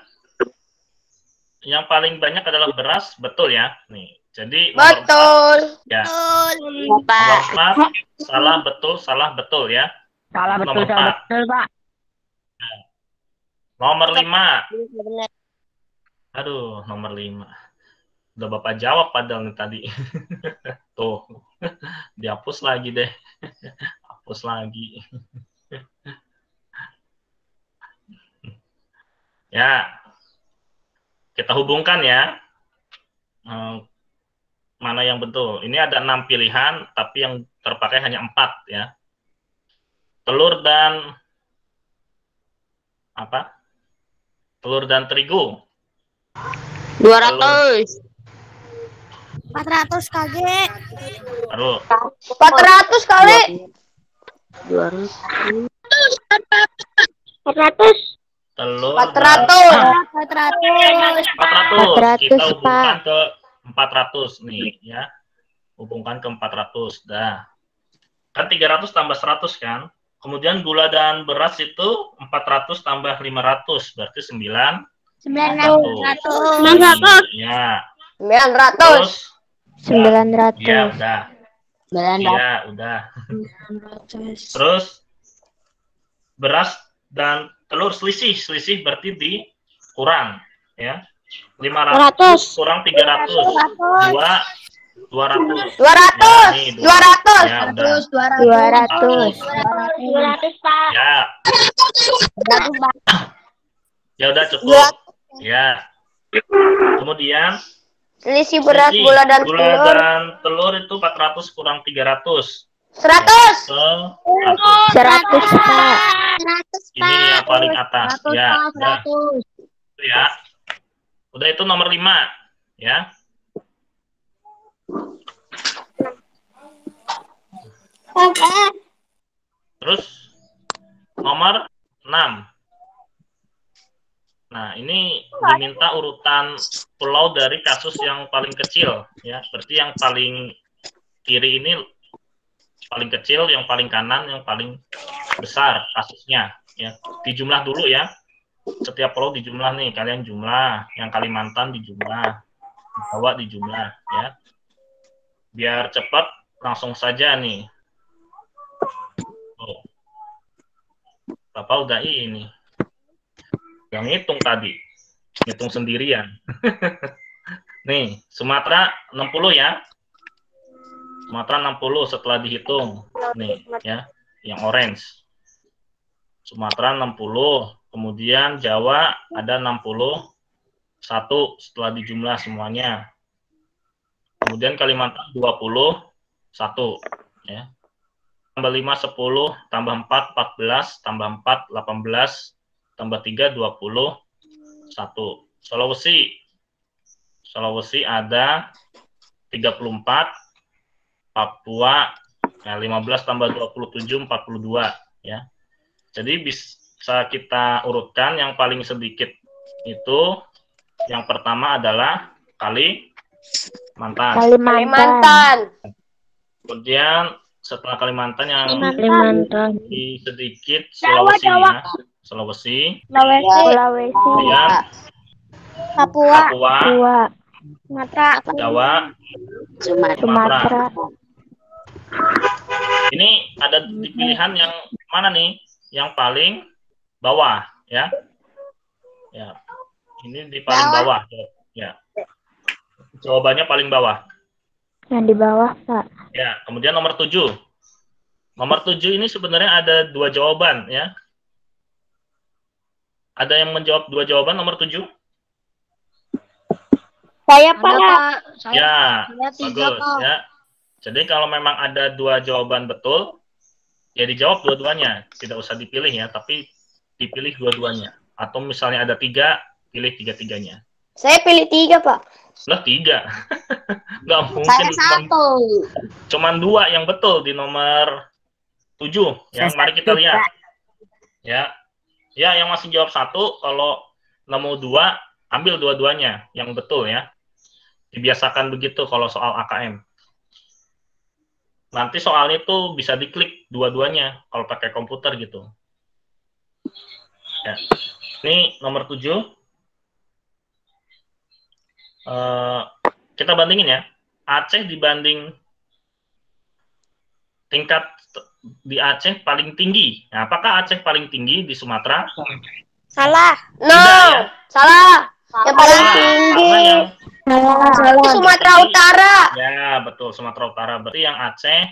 yang paling banyak adalah beras, betul ya. Nih. Jadi
Betul.
Nomor 4, ya.
Bapak.
Nomor 4 salah betul ya.
Salah betul,
Nomor
salah
4.
betul, Pak.
Nomor 5. Aduh, nomor 5. Udah Bapak jawab padahal nih tadi. Tuh, dihapus lagi deh. Hapus lagi. Ya, kita hubungkan ya. Mana yang betul? Ini ada 6 pilihan, tapi yang terpakai hanya 4 ya. Telur dan apa? Telur dan terigu.
200.
400 KG.
Baru
400 kali.
200.
400.
telur
400.
400. Kita hubungkan ke 400 nih ya. Hubungkan ke 400 dah. Kan 300 tambah 100 kan. Kemudian gula dan beras itu 400 tambah 500 berarti 900.
900.
Ya.
900.
Terus
900.
ya udah.
900.
Ya udah. Terus beras dan telur selisih berarti dikurang ya. 500 kurang 300. 200.
200.
Ya,
200.
udah.
200.
200 Pak.
Ya. Ya udah cukup. Ya. Kemudian
Selisih beras,
selisih
gula dan
gula
telur.
dan telur itu 400 kurang 300.
100.
Ke
100, Pak.
100. Ini yang paling atas. Ya, udah. Itu ya. Udah itu nomor 5 ya. Terus nomor 6. Nah, ini diminta urutan pulau dari kasus yang paling kecil ya. Berarti yang paling kiri ini paling kecil, yang paling kanan yang paling besar kasusnya ya. Dijumlah dulu ya. Setiap pulau dijumlah nih, kalian jumlah, yang Kalimantan dijumlah, Jawa dijumlah ya. Biar cepat langsung saja nih. Oh. Bapak udah ini. Yang ngitung tadi. Ngitung sendirian. Nih, Sumatera 60 ya. Sumatera 60 setelah dihitung. Nih ya, yang orange. Sumatera 60, kemudian Jawa ada 61 setelah dijumlah semuanya. Kemudian Kalimantan 21 ya. Tambah 5 10, tambah 4 14, tambah 4 18, tambah 3 21. Sulawesi ada 34, Papua ya 15 tambah 27 42 ya. Jadi bisa kita urutkan yang paling sedikit itu yang pertama adalah Kalimantan. Kemudian setelah Kalimantan yang lebih sedikit Sulawesi ya. Sulawesi. Kemudian Papua. Jawa. Sumatera. Ini ada di pilihan yang mana nih? Yang paling bawah ya. Ya. Ini di paling bawah ya. Jawabannya paling bawah.
Yang di bawah, Pak.
Ya, kemudian nomor 7. Nomor 7 ini sebenarnya ada 2 jawaban ya. Ada yang menjawab 2 jawaban nomor 7?
Saya, Pak.
Ya, bagus ya. Jadi kalau memang ada 2 jawaban betul, ya dijawab dua-duanya. Tidak usah dipilih ya, tapi dipilih dua-duanya. Atau misalnya ada 3, pilih 3-3-nya.
Saya pilih 3, Pak.
Lah 3. Nggak mungkin. Cuman 2 yang betul di nomor 7. Yang mari kita lihat. Ya. Ya, yang masih jawab 1, kalau nemu 2, ambil dua-duanya yang betul ya. Dibiasakan begitu kalau soal AKM. Nanti soalnya itu bisa diklik dua-duanya kalau pakai komputer gitu. Ya. Ini nomor 7. Kita bandingin ya. Aceh dibanding tingkat di Aceh paling tinggi. Nah, apakah Aceh paling tinggi di Sumatera?
Salah.
No.
Tidak, ya?
Salah. Yang paling tinggi.
Karena yang
Salah. Sumatera Utara.
Ya, betul, Sumatera Utara. Berarti yang Aceh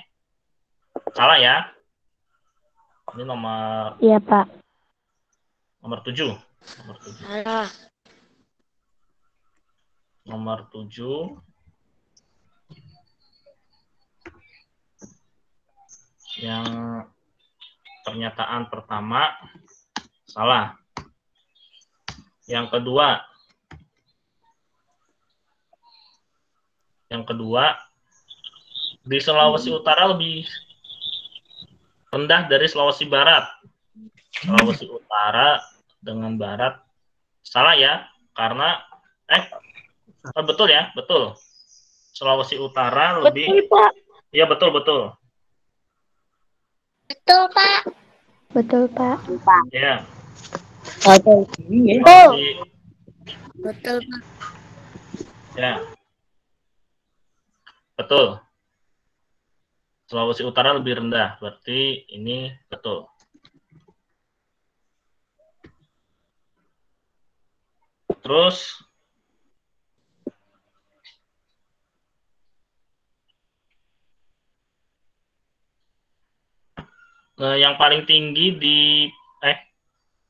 salah ya. Ini nomor
Iya, Pak.
nomor 7. Nomor 7.
Salah.
Nomor 7. Yang pernyataan pertama salah. Yang kedua di Sulawesi Utara lebih rendah dari Sulawesi Barat. Sulawesi Utara dengan Barat salah ya, karena betul ya, betul. Sulawesi Utara lebih.
Betul, Pak.
Iya, betul.
Betul, Pak. Betul, Pak.
Ya.
Betul. Betul, Pak.
Ya. Betul. Sulawesi Utara lebih rendah, berarti ini betul. Terus yang paling tinggi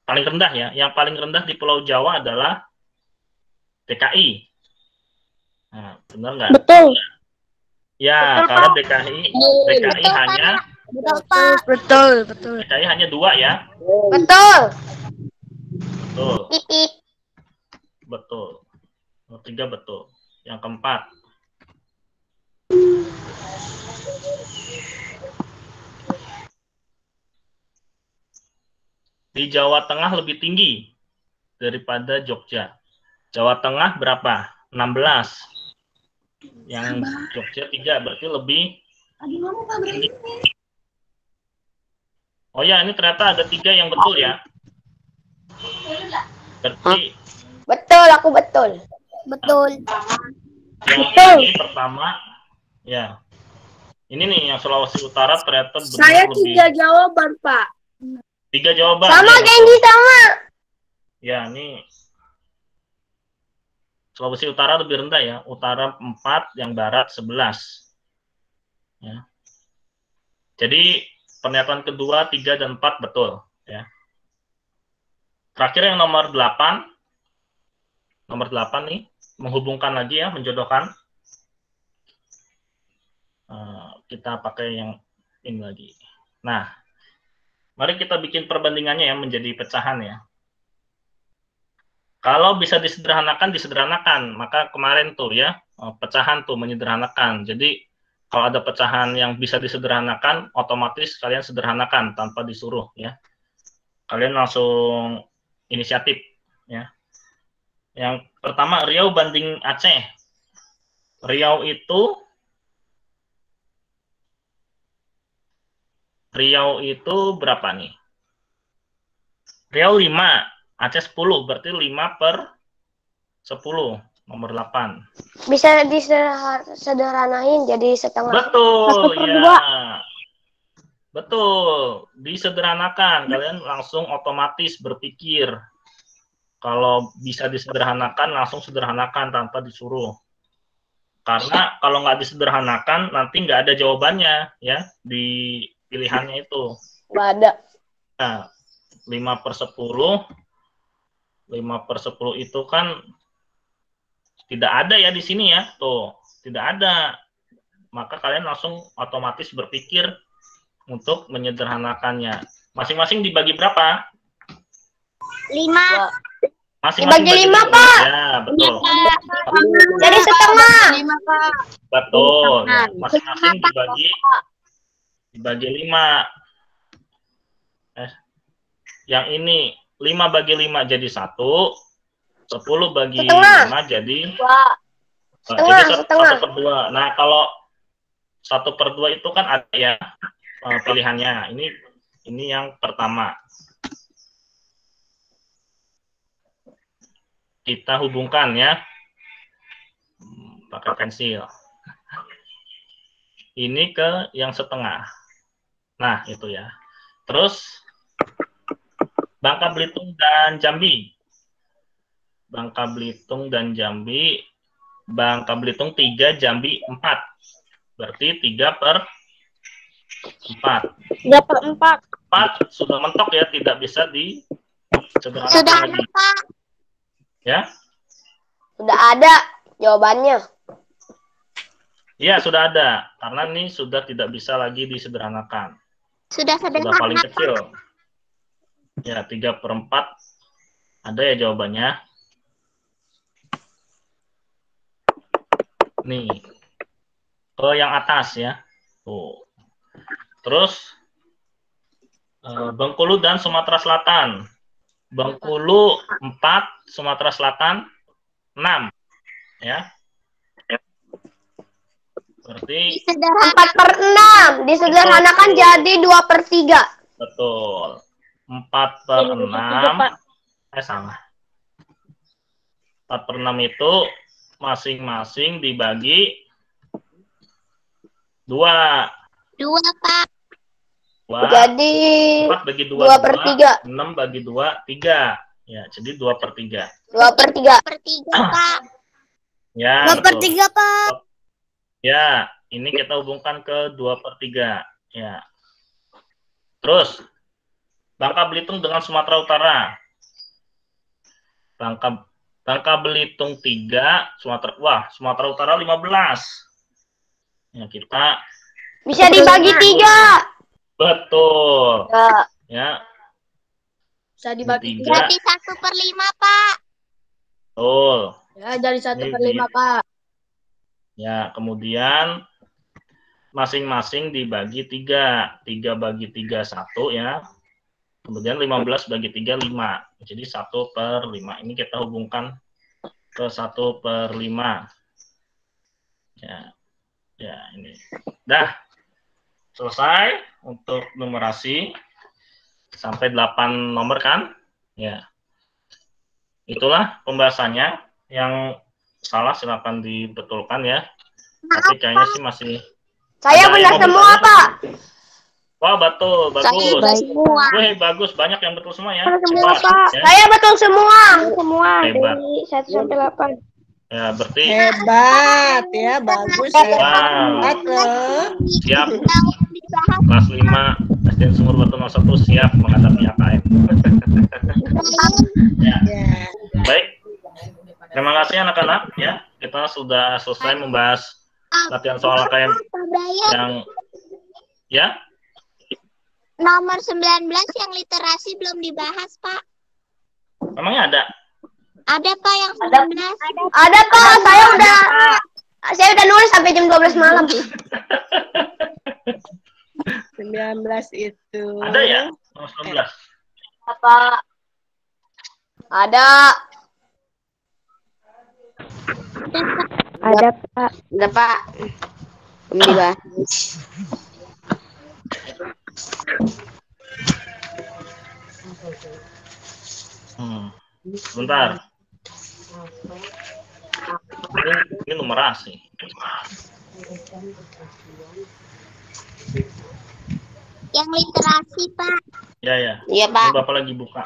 paling rendah ya, yang paling rendah di Pulau Jawa adalah DKI. Nah, benar nggak?
Betul.
Ya,
Betul,
karena
Pak.
DKI
Betul,
hanya
Betul, Pak. Betul.
DKI hanya 2 ya.
Betul.
Betul.
Titik.
Betul. Nomor 3 betul. Yang keempat. Di Jawa Tengah lebih tinggi daripada Jogja. Jawa Tengah berapa? 16. Yang Jogja 3, berarti lebih tinggi. Oh ya, ini ternyata ada 3 yang betul ya. Berarti
Betul, aku betul. Betul.
yang ini pertama, ya. Ini nih yang Sulawesi Utara ternyata benar
Saya
lebih.
3 jawaban, Pak.
3 jawaban.
Sama,
ya,
Genji, sama.
Ya, ini Sulawesi Utara lebih rendah ya. Utara 4, yang Barat 11. Ya. Jadi pernyataan kedua 3 dan 4 betul ya. Terakhir yang nomor 8. Nomor 8 nih, menghubungkan lagi ya, menjodohkan. Kita pakai yang ini lagi. Nah, mari kita bikin perbandingannya ya menjadi pecahan ya. Kalau bisa disederhanakan, maka kemarin tuh ya, pecahan tuh menyederhanakan. Jadi kalau ada pecahan yang bisa disederhanakan, otomatis kalian sederhanakan tanpa disuruh ya. Kalian langsung inisiatif ya. Yang pertama, Riau banding Aceh. Riau itu berapa nih? Riau 5, Aceh 10, berarti 5/10, nomor 8.
Bisa disederhanain jadi setengah.
Betul,
1/2.
ya. Betul, disederhanakan. Kalian langsung otomatis berpikir. Kalau bisa disederhanakan, langsung sederhanakan tanpa disuruh. Karena kalau nggak disederhanakan, nanti nggak ada jawabannya ya di pilihannya itu.
Nggak ada.
Nah, 5/10 itu kan tidak ada ya di sini ya. Tuh, tidak ada. Maka kalian langsung otomatis berpikir untuk menyederhanakannya. Masing-masing dibagi berapa?
5.
Masing-masing
Dibagi 5,
dibagi.
Pak.
Ya, betul.
Jadi setengah.
Betul. Ya, masing-masing dibagi 5. Yang ini 5/5 jadi 1, 10/5 jadi 2. Jadi 1/2. Nah, kalau 1/2 itu kan ada ya pilihannya. Ini yang pertama. Kita hubungkan ya. Pakai pensil. Ini ke yang setengah. Nah, itu ya. Terus Bangka Belitung dan Jambi. Bangka Belitung dan Jambi Bangka Belitung 3, Jambi 4. Berarti 3/4.
3/4.
4 sudah mentok ya, tidak bisa disederhanakan
Sudah
lagi.
ada, Pak.
Ya?
Sudah ada jawabannya.
Iya, sudah ada. Karena ini sudah tidak bisa lagi disederhanakan.
Sudah
Sudah paling kecil. Ya, 3/4. Ada ya jawabannya. Nih. Ke yang atas ya. Tuh. Terus Bengkulu dan Sumatera Selatan. Bengkulu 4, Sumatera Selatan 6. Ya. Berarti
4/6. Disederhanakan jadi 2/3.
betul. 4/6. Salah. 4/6 itu masing-masing dibagi 2.
2, Pak.
2.
Jadi
4 bagi 2,
2/3.
6 bagi 2, 3. Ya, jadi 2/3.
2/3. 2/3, Pak.
Ya,
2/3, Pak.
Ya, ini kita hubungkan ke 2/3. Ya. Terus, Bangka Belitung dengan Sumatera Utara. Bangka Belitung 3, Sumatera Utara 15. Ya, kita
Bisa dibagi 3.
betul. Ya.
Bisa dibagi
3.
Jadi 1/5, Pak.
Betul.
Ya, jadi 1/5, Pak.
Ya, kemudian masing-masing dibagi 3. 3 bagi 3, 1 ya. Kemudian 15 bagi 3, 5. Jadi 1/5. Ini kita hubungkan ke 1/5. Ya. Ya, ini. Dah. Selesai untuk numerasi. Sampai 8 nomor kan? Ya. Itulah pembahasannya. Yang salah silakan dibetulkan ya. Tapi kayaknya sih masih.
Saya benar semua, Pak.
Wah, betul, bagus.
Semua.
Wih, bagus, banyak yang betul semua ya.
Semua,
Hebat,
Pak.
ya.
Saya betul semua. Semua.
Hebat.
Dari 1 sampai 8.
Ya, berarti
Hebat ya, bagus ya.
wow.
Atau
Siap. Kelas 5 SDN Sumur Batu 01 siap menghadapi AKM. Ya.
ya.
Baik. Terima kasih anak-anak ya. Kita sudah selesai membahas latihan soal AKM yang ya.
Nomor 19 yang literasi belum dibahas, Pak.
Memangnya ada?
Ada, Pak, yang 19. Ada, Pak. Saya udah nulis sampai jam 12 malam.
19 itu.
Ada ya? Nomor 19.
Apa? Ada. Ada, Pak. Ada, Pak. Belum dibahas.
Sebentar. Ini numerasi.
Yang literasi, Pak.
Ya, ya.
Iya, Pak.
Ini Bapak lagi buka.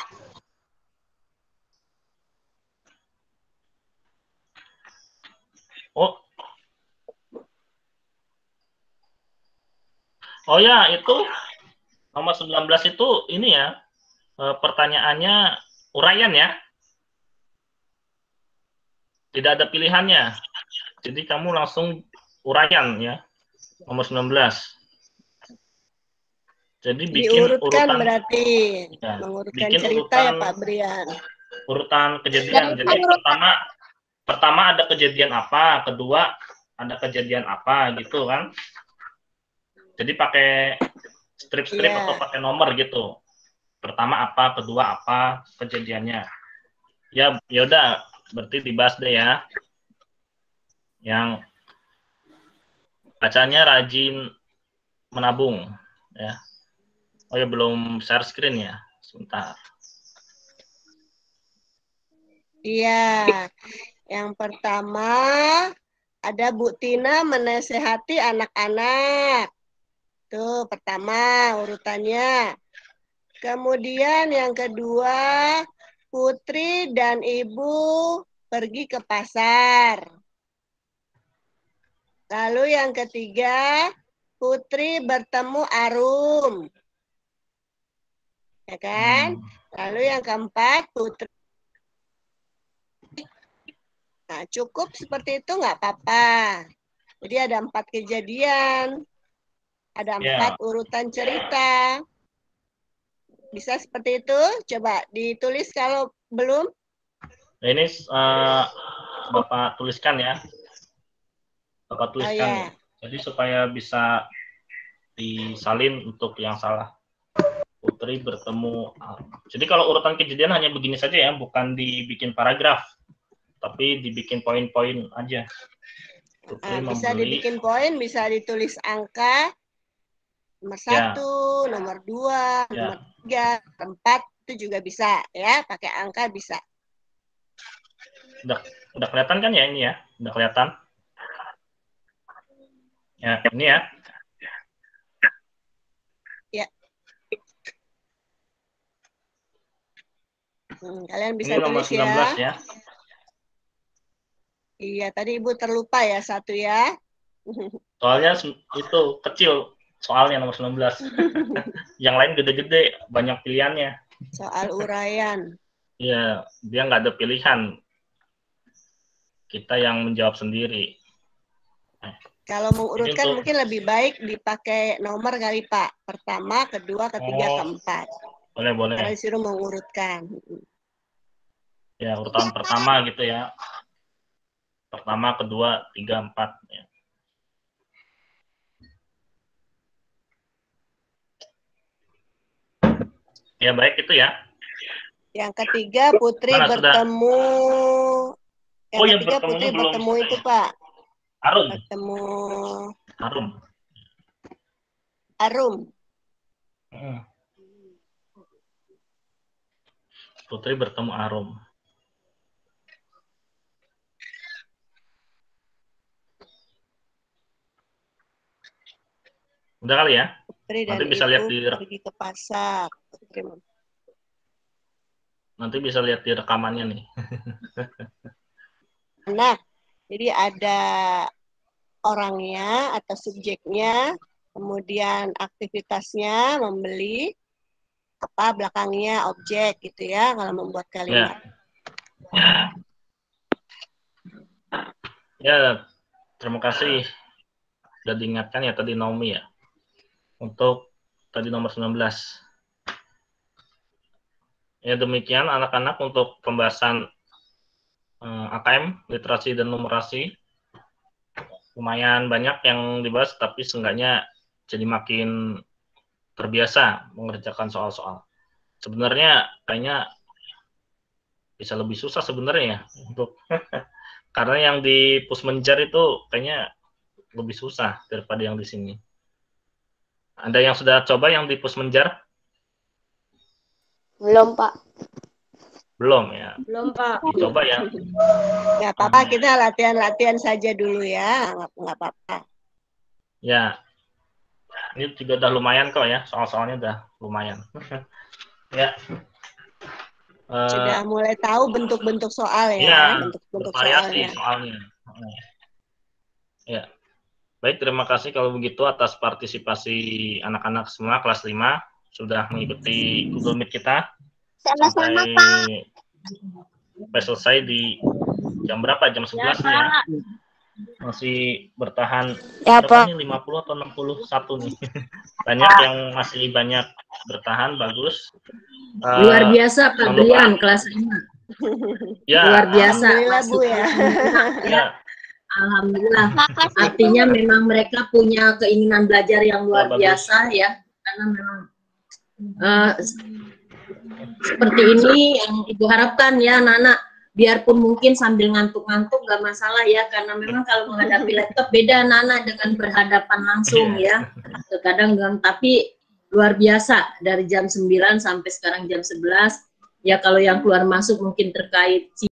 Oh. Oh ya, itu nomor 19 itu ini ya. Pertanyaannya uraian ya. Tidak ada pilihannya. Jadi kamu langsung uraian ya. Nomor 19. Jadi bikin
diurutkan
urutan
berarti.
ya,
Mengurutkan
bikin
cerita
urutan,
ya Pak Brian.
Urutan kejadian. Jadi pertama ada kejadian apa, kedua ada kejadian apa gitu kan. Jadi pakai strip-strip atau pakai nomor gitu. Pertama apa, kedua apa kejadiannya. Ya, yaudah, berarti dibahas deh ya. Yang bacanya rajin menabung ya. Oh ya, belum share screen ya. Sebentar.
Iya. Yang pertama ada Bu Tina menasehati anak-anak. Tuh, pertama urutannya. Kemudian yang kedua, Putri dan Ibu pergi ke pasar. Lalu yang ketiga, Putri bertemu Arum. Ya kan? Lalu yang keempat, Putri. Nah, cukup seperti itu nggak apa-apa. Jadi ada 4 kejadian. Ada 4 urutan cerita. Bisa seperti itu? Coba ditulis kalau belum.
Ini Bapak tuliskan ya. Bapak tuliskan ya. Jadi supaya bisa disalin untuk yang salah. Putri bertemu. Jadi kalau urutan kejadian hanya begini saja ya, bukan dibikin paragraf, tapi dibikin poin-poin aja. Putri
bisa dibikin poin, bisa ditulis angka nomor 1, nomor 2, nomor 3, 4 itu juga bisa ya, pakai angka bisa.
Udah kelihatan kan ya ini ya? Udah kelihatan? Ya, ini ya.
Ya. Kalian bisa
ini nomor
tulis
19 ya.
Iya, tadi Ibu terlupa ya 1 ya.
Soalnya itu kecil soalnya nomor 19. Yang lain gede-gede, banyak pilihannya.
Soal uraian.
Iya, dia nggak ada pilihan. Kita yang menjawab sendiri.
Kalau mengurutkan mungkin lebih baik dipakai nomor kali Pak. Pertama, kedua, ketiga, keempat.
Boleh.
Karena disuruh mengurutkan.
Ya, urutan pertama gitu ya. Pertama, kedua, 3, 4. Ya. Ya, baik itu ya.
Yang ketiga, Putri bertemu. Yang ketiga, Putri bertemu itu, Pak.
Arum.
Bertemu.
Arum. Putri bertemu Arum. Udah kali ya?
Putri dan
nanti bisa lihat di
pergi ke pasar.
Nanti bisa lihat di rekamannya nih.
Nah, jadi ada orangnya atau subjeknya, kemudian aktivitasnya membeli, apa belakangnya objek gitu ya kalau membuat kalimat.
Ya, terima kasih sudah diingatkan ya tadi Naomi ya. Untuk tadi nomor 19. Ya demikian anak-anak untuk pembahasan AKM, literasi dan numerasi. Lumayan banyak yang dibahas, tapi seenggaknya jadi makin terbiasa mengerjakan soal-soal. Sebenarnya kayaknya bisa lebih susah sebenarnya untuk karena yang di Pusmenjar itu kayaknya lebih susah daripada yang di sini. Ada yang sudah coba yang di Pusmenjar?
Belum, Pak.
Belum ya?
Belum, Pak.
Coba ya.
Nggak apa-apa, kita latihan-latihan saja dulu ya. Nggak apa-apa.
Ya. Ini juga udah lumayan kok ya. Soal-soalnya udah lumayan. Ya.
Sudah mulai tahu bentuk-bentuk soal ya.
Ya,
bentuk-bentuk
soalnya. Ya. Baik, terima kasih kalau begitu atas partisipasi anak-anak semua kelas 5 sudah mengikuti Google Meet kita.
Sama-sama, Pak.
Sampai selesai di jam berapa? Jam 11 ya. Masih bertahan berapa nih, 50 atau 61 nih. Banyak yang masih banyak bertahan, bagus.
Luar biasa Pak Brian kelas 5.
Ya,
luar biasa.
Alhamdulillah, Bu ya.
Ya.
Alhamdulillah. Artinya memang mereka punya keinginan belajar yang luar biasa ya. Karena memang seperti ini yang Ibu harapkan ya anak-anak. Biarpun mungkin sambil ngantuk-ngantuk nggak masalah ya. Karena memang kalau menghadapi laptop beda anak-anak dengan berhadapan langsung ya. Terkadang tapi luar biasa dari jam 9 sampai sekarang jam 11. Ya kalau yang keluar masuk mungkin terkait